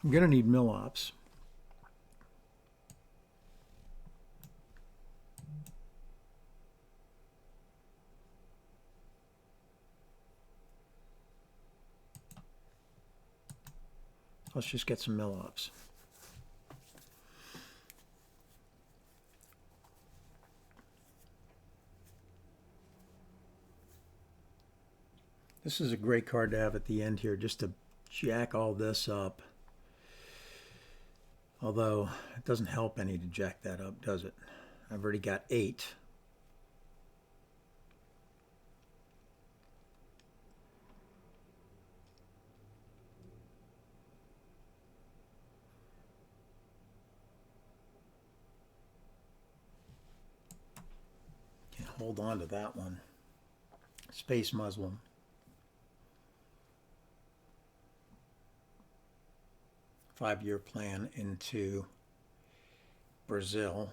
I'm going to need mill ops. Let's just get some mill ops. This is a great card to have at the end here, just to jack all this up. Although it doesn't help any to jack that up, does it? I've already got 8. Can't hold on to that one. Space Muslim. Five-year plan into Brazil.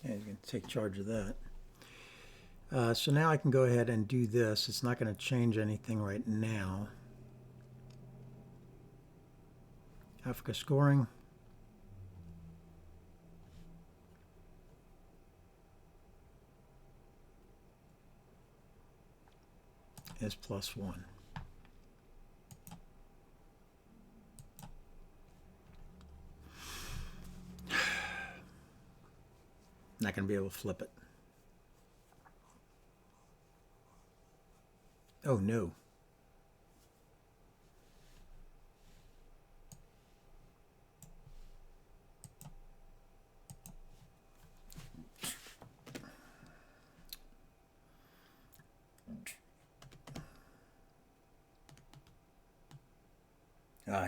And he's going to take charge of that. So now I can go ahead and do this. It's not going to change anything right now. Africa scoring. Is +1. Not going to be able to flip it. Oh no.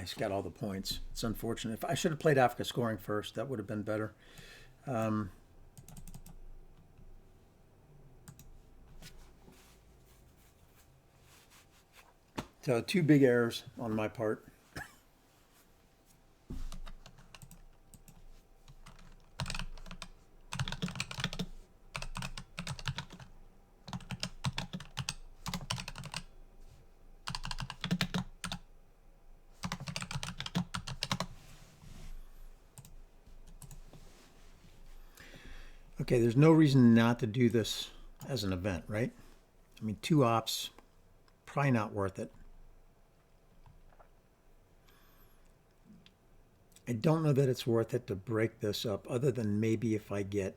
He's got all the points. It's unfortunate. I should have played Africa scoring first. That would have been better. So 2 big errors on my part. Okay, there's no reason not to do this as an event, right? I mean, 2 ops, probably not worth it. I don't know that it's worth it to break this up, other than maybe if I get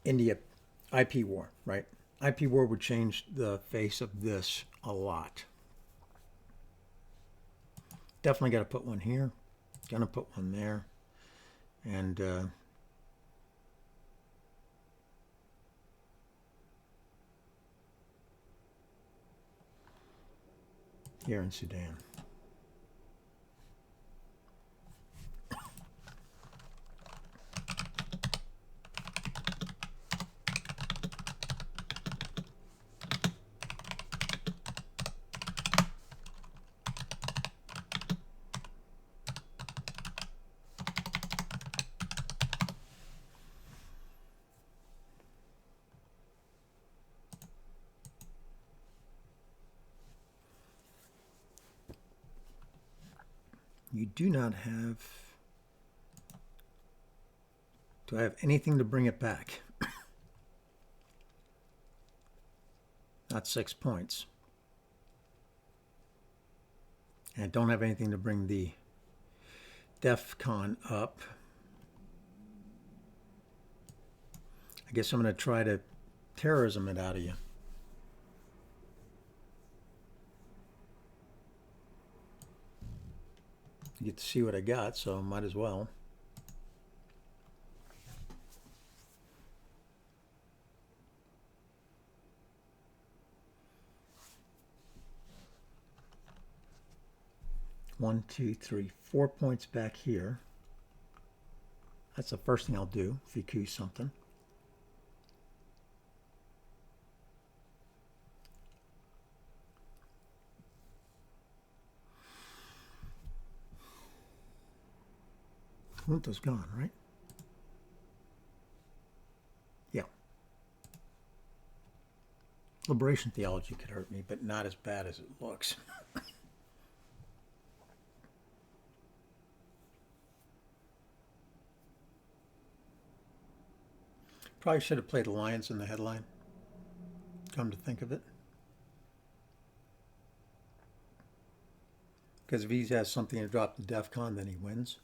India IP war, right? IP war would change the face of this a lot. Definitely got to put one here. Gonna put one there. And here in Sudan. You do not have... Do I have anything to bring it back? Not 6 points. And I don't have anything to bring the DEFCON up. I guess I'm going to try to terrorism it out of you. You get to see what I got, so might as well. One, two, three, 4 points back here. That's the first thing I'll do if you cue something. Junta's gone, right? Yeah. Liberation theology could hurt me, but not as bad as it looks. Probably should have played Alliance in the headline, come to think of it. Because if he has something to drop to DEFCON, then he wins.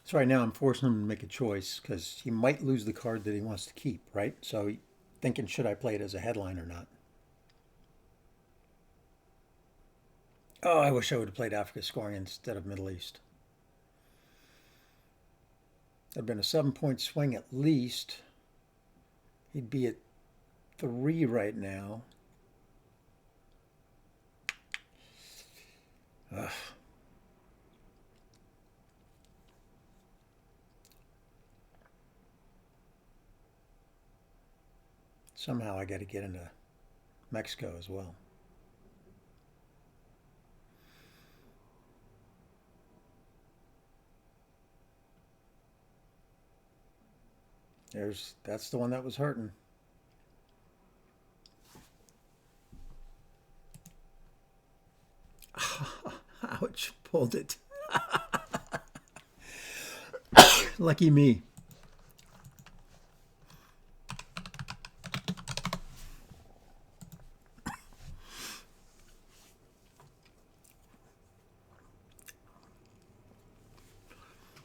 So right now I'm forcing him to make a choice because he might lose the card that he wants to keep, right? So thinking, should I play it as a headline or not? Oh, I wish I would have played Africa scoring instead of Middle East. That'd been a 7-point swing at least. He'd be at 3 right now. Ugh. Somehow I got to get into Mexico as well. That's the one that was hurting. Ouch, pulled it. Lucky me.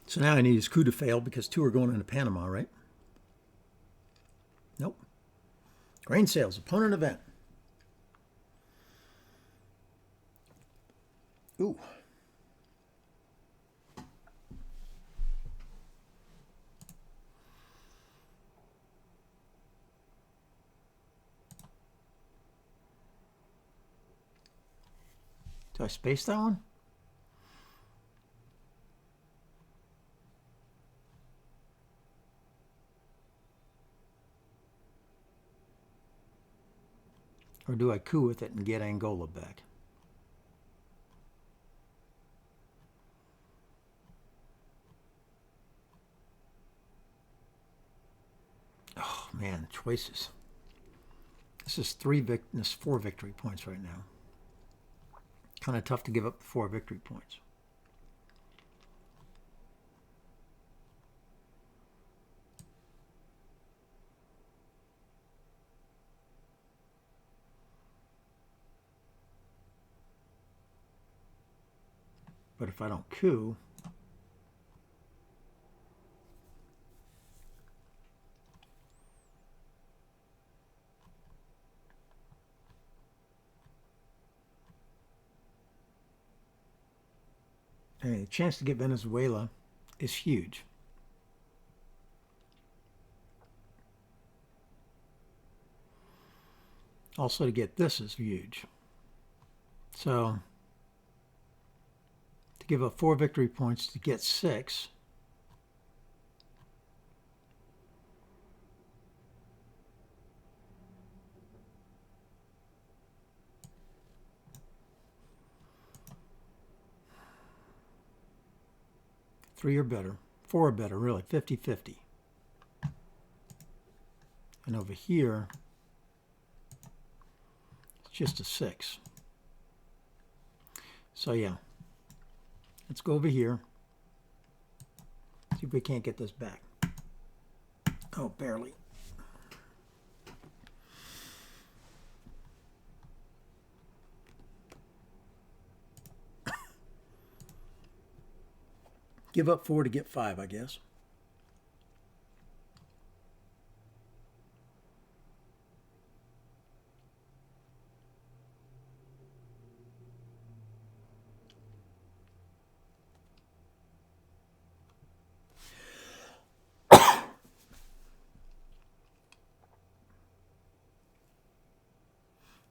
So now I need his coup to fail because 2 are going into Panama, right? Nope. Grain sales, opponent event. Ooh. Did I space that one? Or do I coup with it and get Angola back? Man, choices. This is 4 victory points right now. Kind of tough to give up the 4 victory points. But if I don't coup, the chance to get Venezuela is huge. Also, to get this is huge. So, to give up 4 victory points to get 6. Three or better. 4 or better, really. 50-50. And over here, it's just a 6. So yeah, let's go over here. See if we can't get this back. Oh, barely. Give up 4 to get 5, I guess.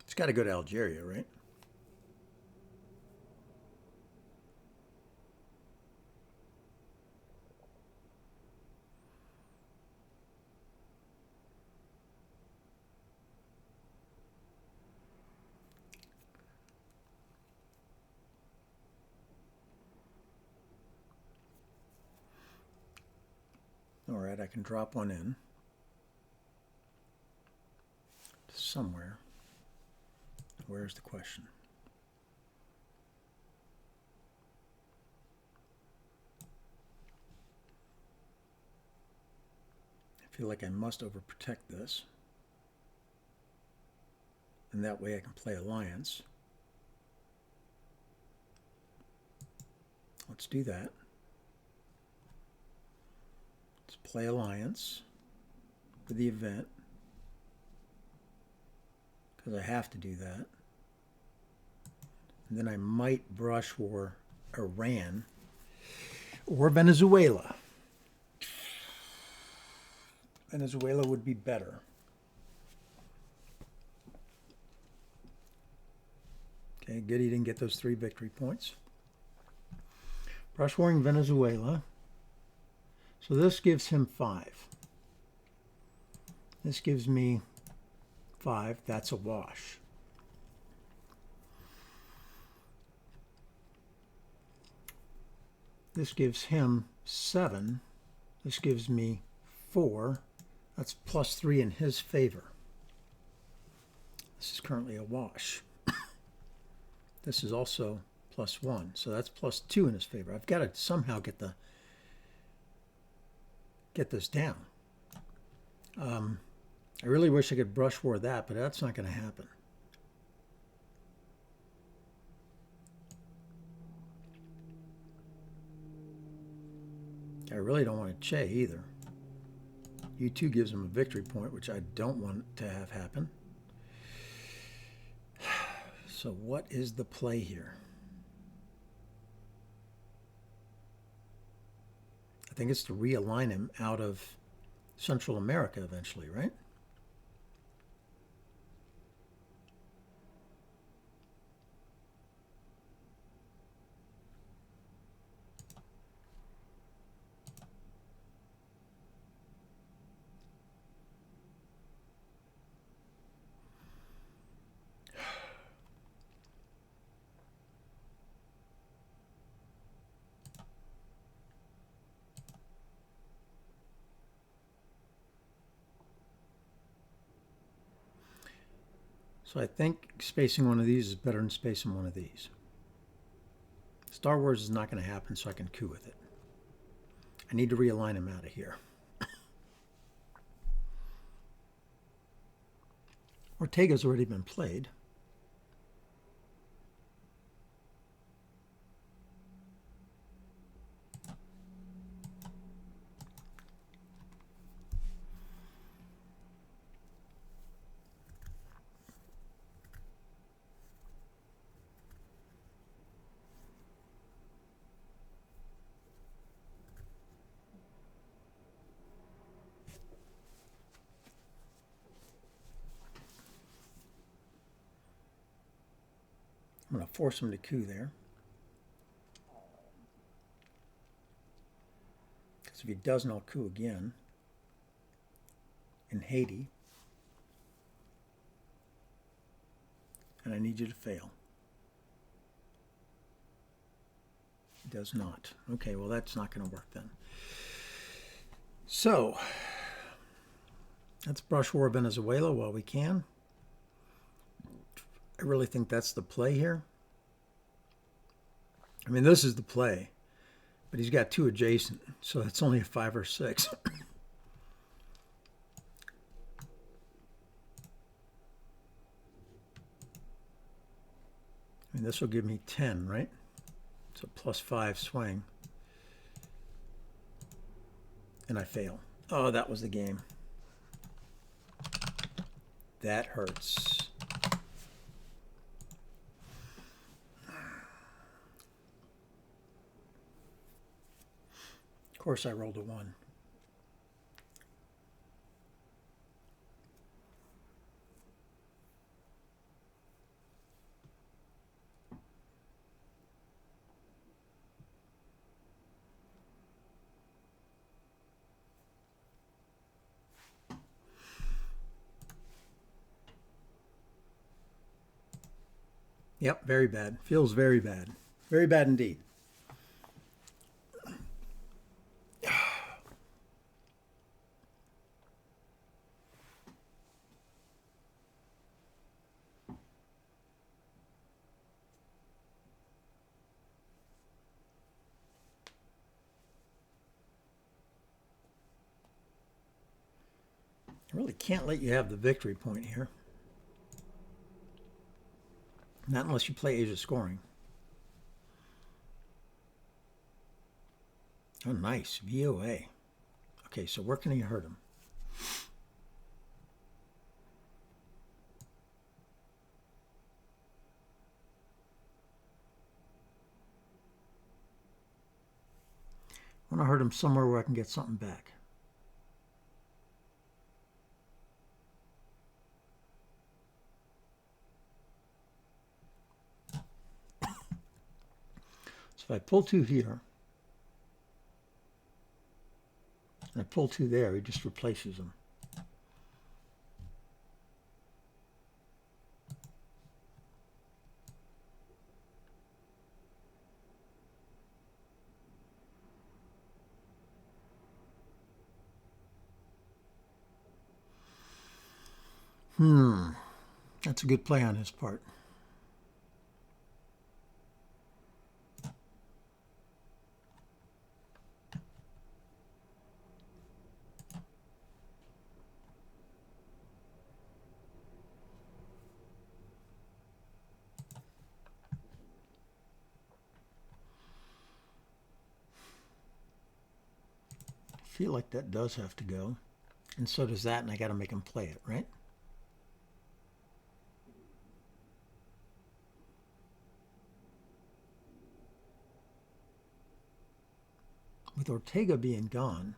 It's got to go to Algeria, right? All right, I can drop one in somewhere. Where's the question? I feel like I must overprotect this. And that way I can play alliance. Let's do that. Let's play alliance for the event, because I have to do that. And then I might brush for Iran or Venezuela. Venezuela would be better. Okay, good, he didn't get those 3 victory points. Brush warring Venezuela. So this gives him 5. This gives me 5. That's a wash. This gives him 7. This gives me 4. That's +3 in his favor. This is currently a wash. This is also +1, so that's +2 in his favor. I've got to somehow get this down. I really wish I could brush war that, but that's not going to happen. I really don't want to Che either. U2 gives him a victory point, which I don't want to have happen. So what is the play here? I think it's to realign him out of Central America eventually, right? So I think spacing one of these is better than spacing one of these. Star Wars is not going to happen, so I can coup with it. I need to realign him out of here. Ortega's already been played. I'm going to force him to coup there. Because if he doesn't, I'll coup again. In Haiti. And I need you to fail. He does not. Okay, well that's not going to work then. So, let's brush war Venezuela while we can. I really think that's the play here. I mean, this is the play, but he's got 2 adjacent, so that's only a 5 or 6. I mean, this will give me 10, right? So +5 swing. And I fail. Oh, that was the game. That hurts. Of course, I rolled a 1. Yep, very bad. Feels very bad. Very bad indeed. I really can't let you have the victory point here. Not unless you play Asia scoring. Oh, nice. VOA. Okay, so where can you hurt him? I want to hurt him somewhere where I can get something back. So if I pull 2 here, and I pull 2 there, he just replaces them. That's a good play on his part. I feel like that does have to go. And so does that, and I got to make him play it, right? With Ortega being gone,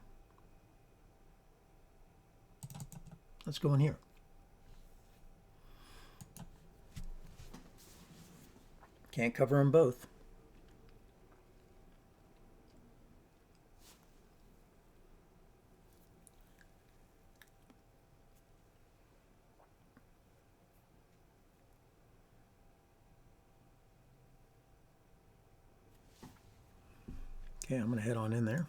let's go in here. Can't cover them both. Okay, I'm going to head on in there.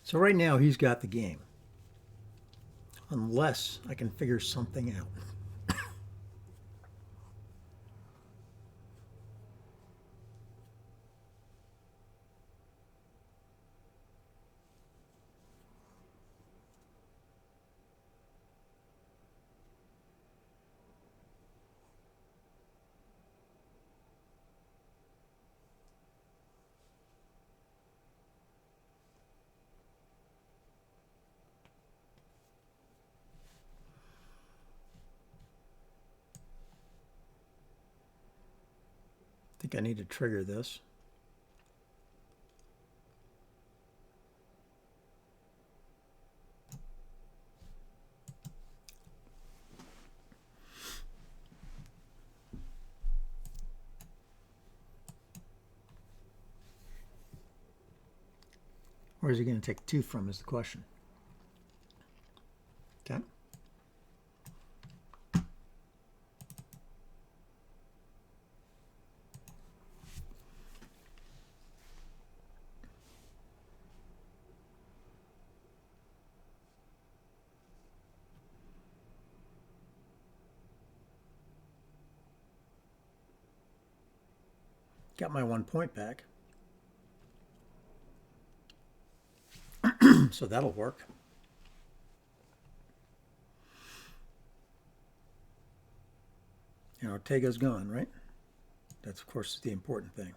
So right now he's got the game. Unless I can figure something out. think I need to trigger this. Where is he going to take 2 from is the question. Okay. Got my 1 point back. So that'll work. And Ortega's gone, right? That's, of course, the important thing.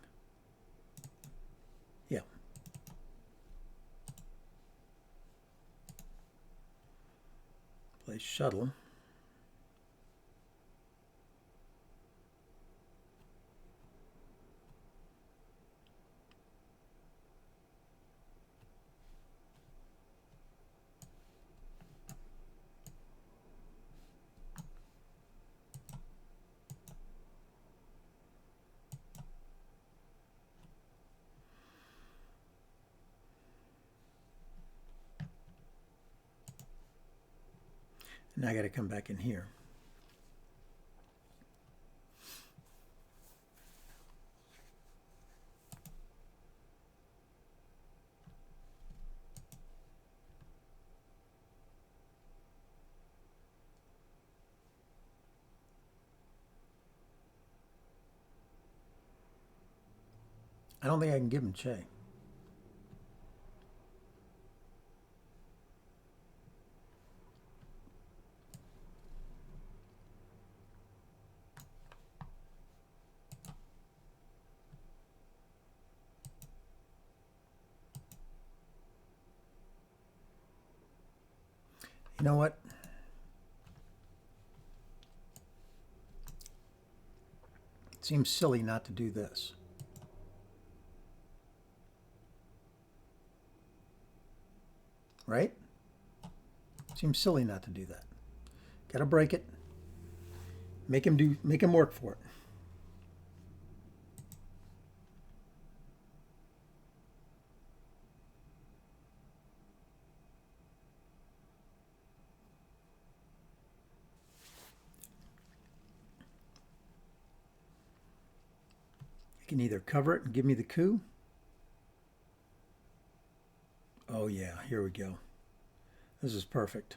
Yeah. Play shuttle. Now I got to come back in here. I don't think I can give him Che. You know what? It seems silly not to do this. Right? Seems silly not to do that. Gotta break it. Make him work for it. You can either cover it and give me the coup. Oh yeah, here we go. This is perfect.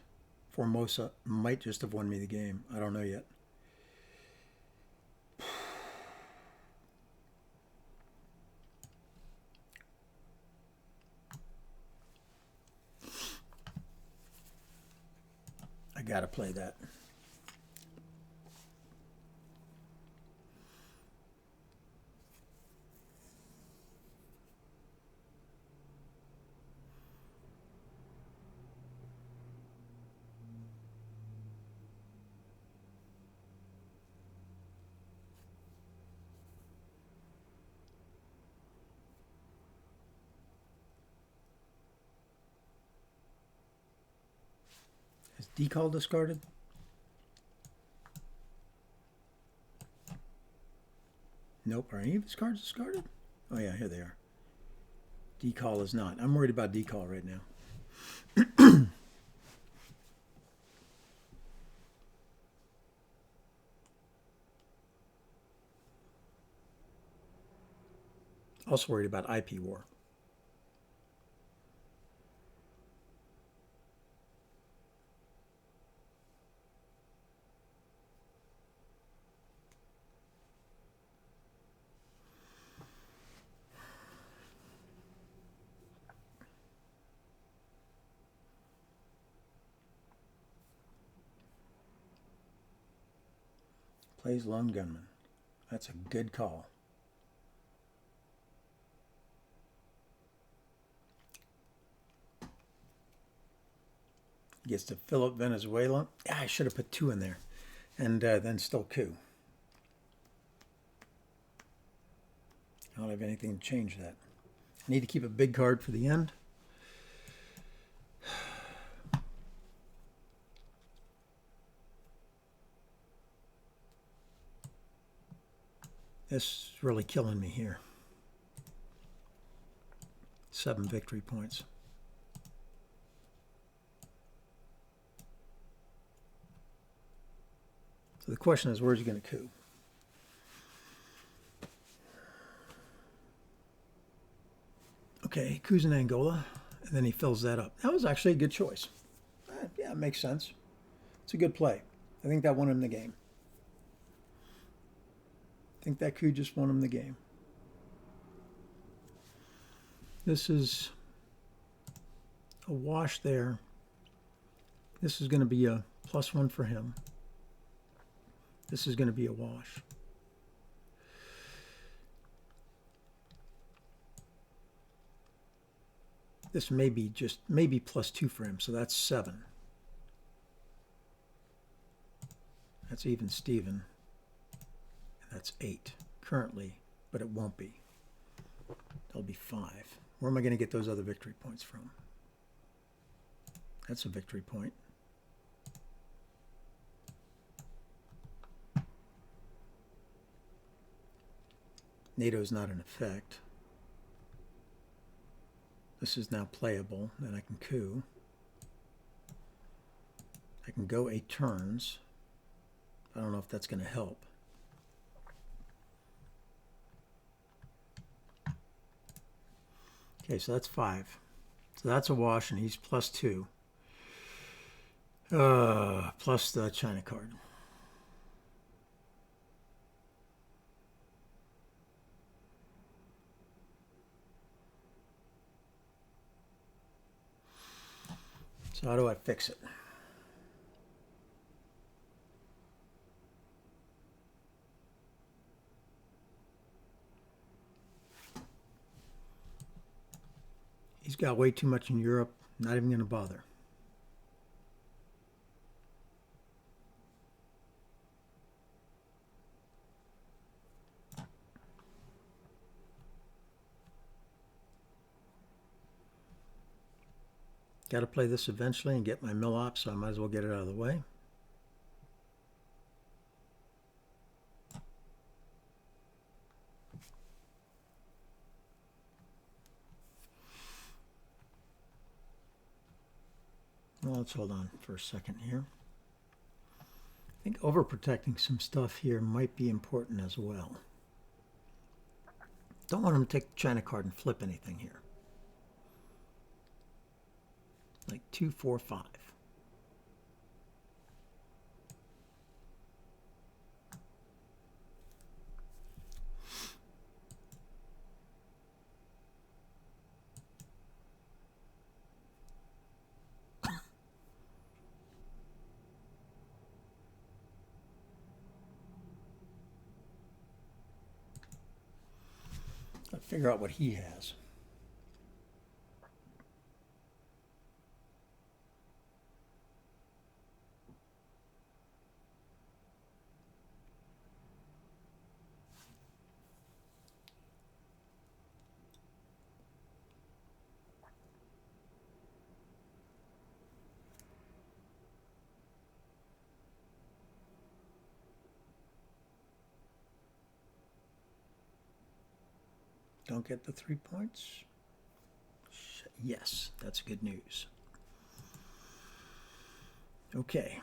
Formosa might just have won me the game. I don't know yet. I gotta play that. Is decal discarded? Nope. Are any of his cards discarded? Oh yeah, here they are. Decal is not. I'm worried about decal right now. Also worried about IP war. Plays lone gunman. That's a good call. Gets to Philip Venezuela. Yeah, I should have put 2 in there. And then still coup. I don't have anything to change that. I need to keep a big card for the end. This is really killing me here. 7 victory points. So the question is, where's he going to coup? Okay, he coups in Angola, and then he fills that up. That was actually a good choice. Yeah, it makes sense. It's a good play. I think that won him the game. I think that coup just won him the game. This is a wash there. This is going to be a +1 for him. This is going to be a wash. This may be just maybe +2 for him, so that's 7. That's even Steven. And that's 8 currently, but it won't be. That'll be 5. Where am I going to get those other victory points from? That's a victory point. NATO's not in effect. This is now playable, and I can coup. I can go 8 turns. I don't know if that's going to help. Okay, so that's 5. So that's a wash, and he's +2. Plus the China card. So how do I fix it? He's got way too much in Europe. Not even going to bother. Got to play this eventually and get my mill op, so I might as well get it out of the way. Well, let's hold on for a second here. I think overprotecting some stuff here might be important as well. Don't want him to take the China card and flip anything here. Like 2, 4, 5. I'll figure out what he has. Don't get the 3 points? Yes, that's good news. Okay.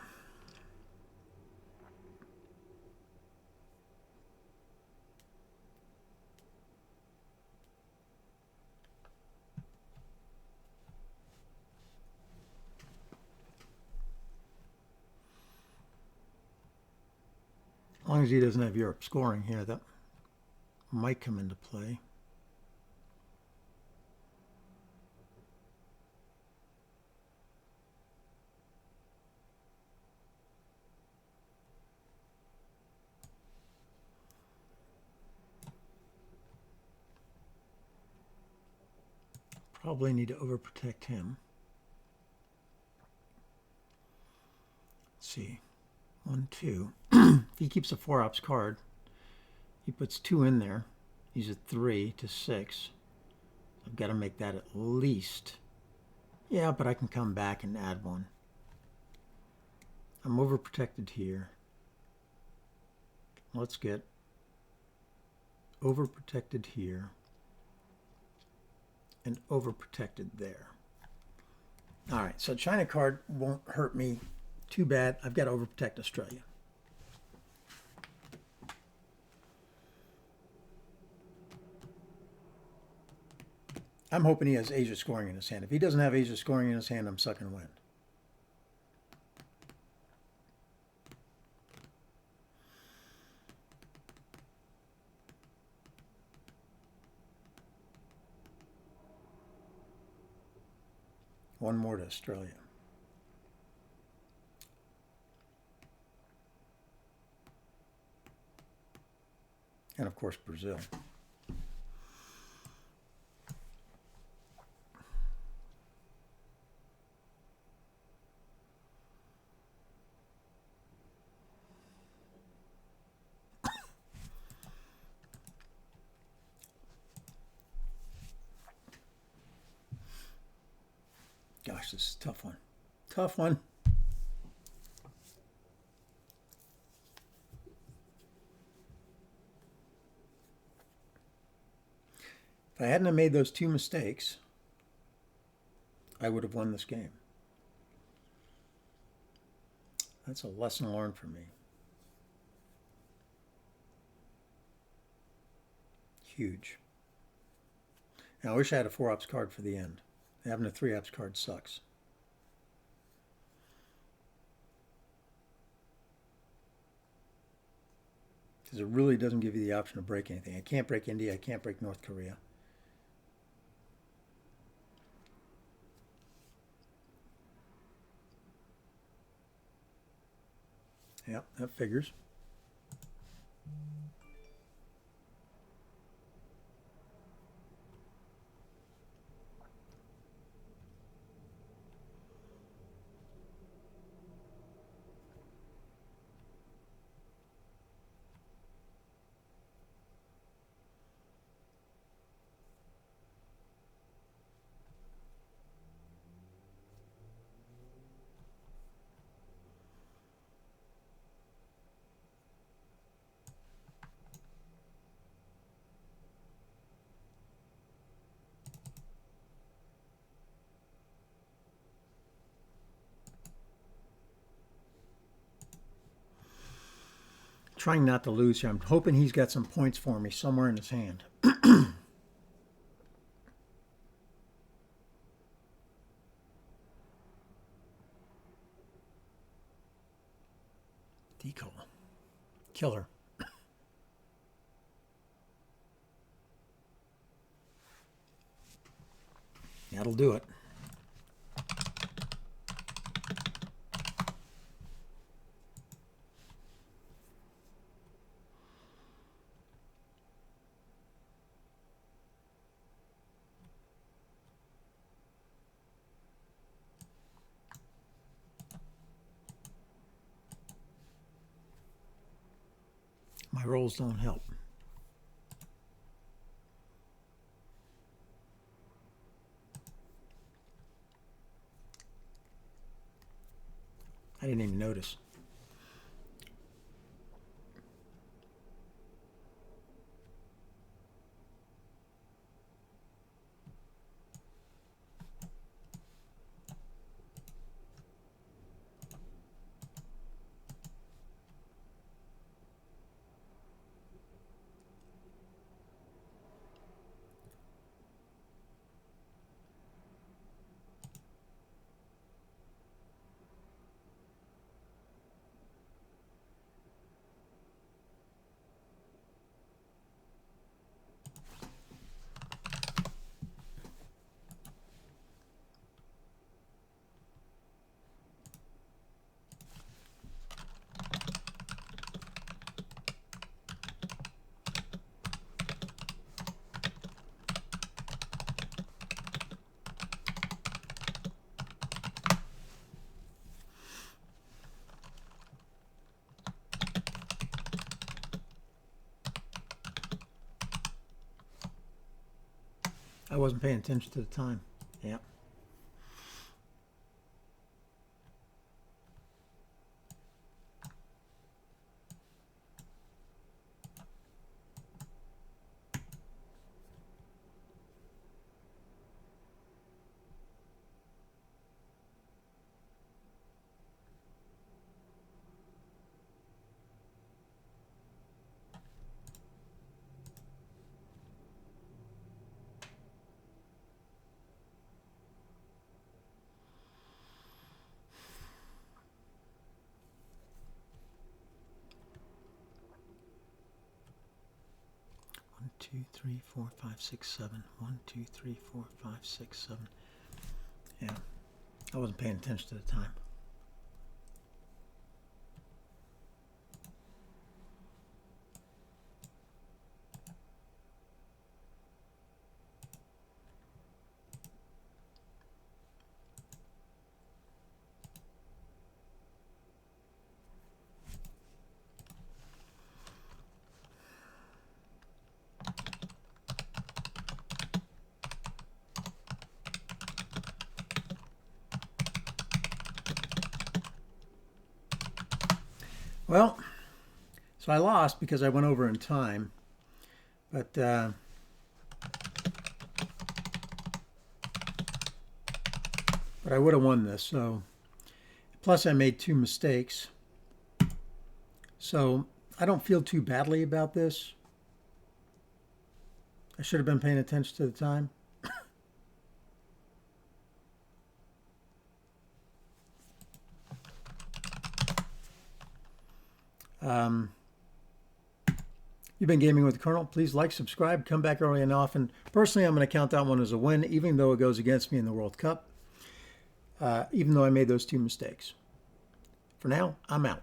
As long as he doesn't have Europe scoring here, that might come into play. Probably need to overprotect him. Let's see. 1, 2. If he keeps a 4-ops card, he puts 2 in there. He's a 3 to 6. I've got to make that at least. Yeah, but I can come back and add one. I'm overprotected here. Let's get overprotected here and overprotected there. All right, so China card won't hurt me too bad. I've got to overprotect Australia. I'm hoping he has Asia scoring in his hand. If he doesn't have Asia scoring in his hand, I'm sucking wind. One more to Australia. And of course, Brazil. Gosh, this is a tough one. Tough one. If I hadn't have made those 2 mistakes, I would have won this game. That's a lesson learned for me. Huge. Now, I wish I had a 4-ops card for the end. Having a 3-ops card sucks. Because it really doesn't give you the option to break anything. I can't break India. I can't break North Korea. Yep, that figures. Trying not to lose here. I'm hoping he's got some points for me somewhere in his hand. Decal. Killer. That'll do it. My rolls don't help. I didn't even notice. I wasn't paying attention to the time. Yeah. One, two, three, four, five, six, seven. 1, 2, 3, 4, 5, 6, 7. Yeah. I wasn't paying attention to the time. Well, so I lost because I went over in time, but I would have won this. So, plus I made 2 mistakes, so I don't feel too badly about this. I should have been paying attention to the time. You've been gaming with the Colonel. Please like, subscribe, come back early and often. Personally, I'm going to count that one as a win, even though it goes against me in the World Cup, even though I made those 2 mistakes. For now, I'm out.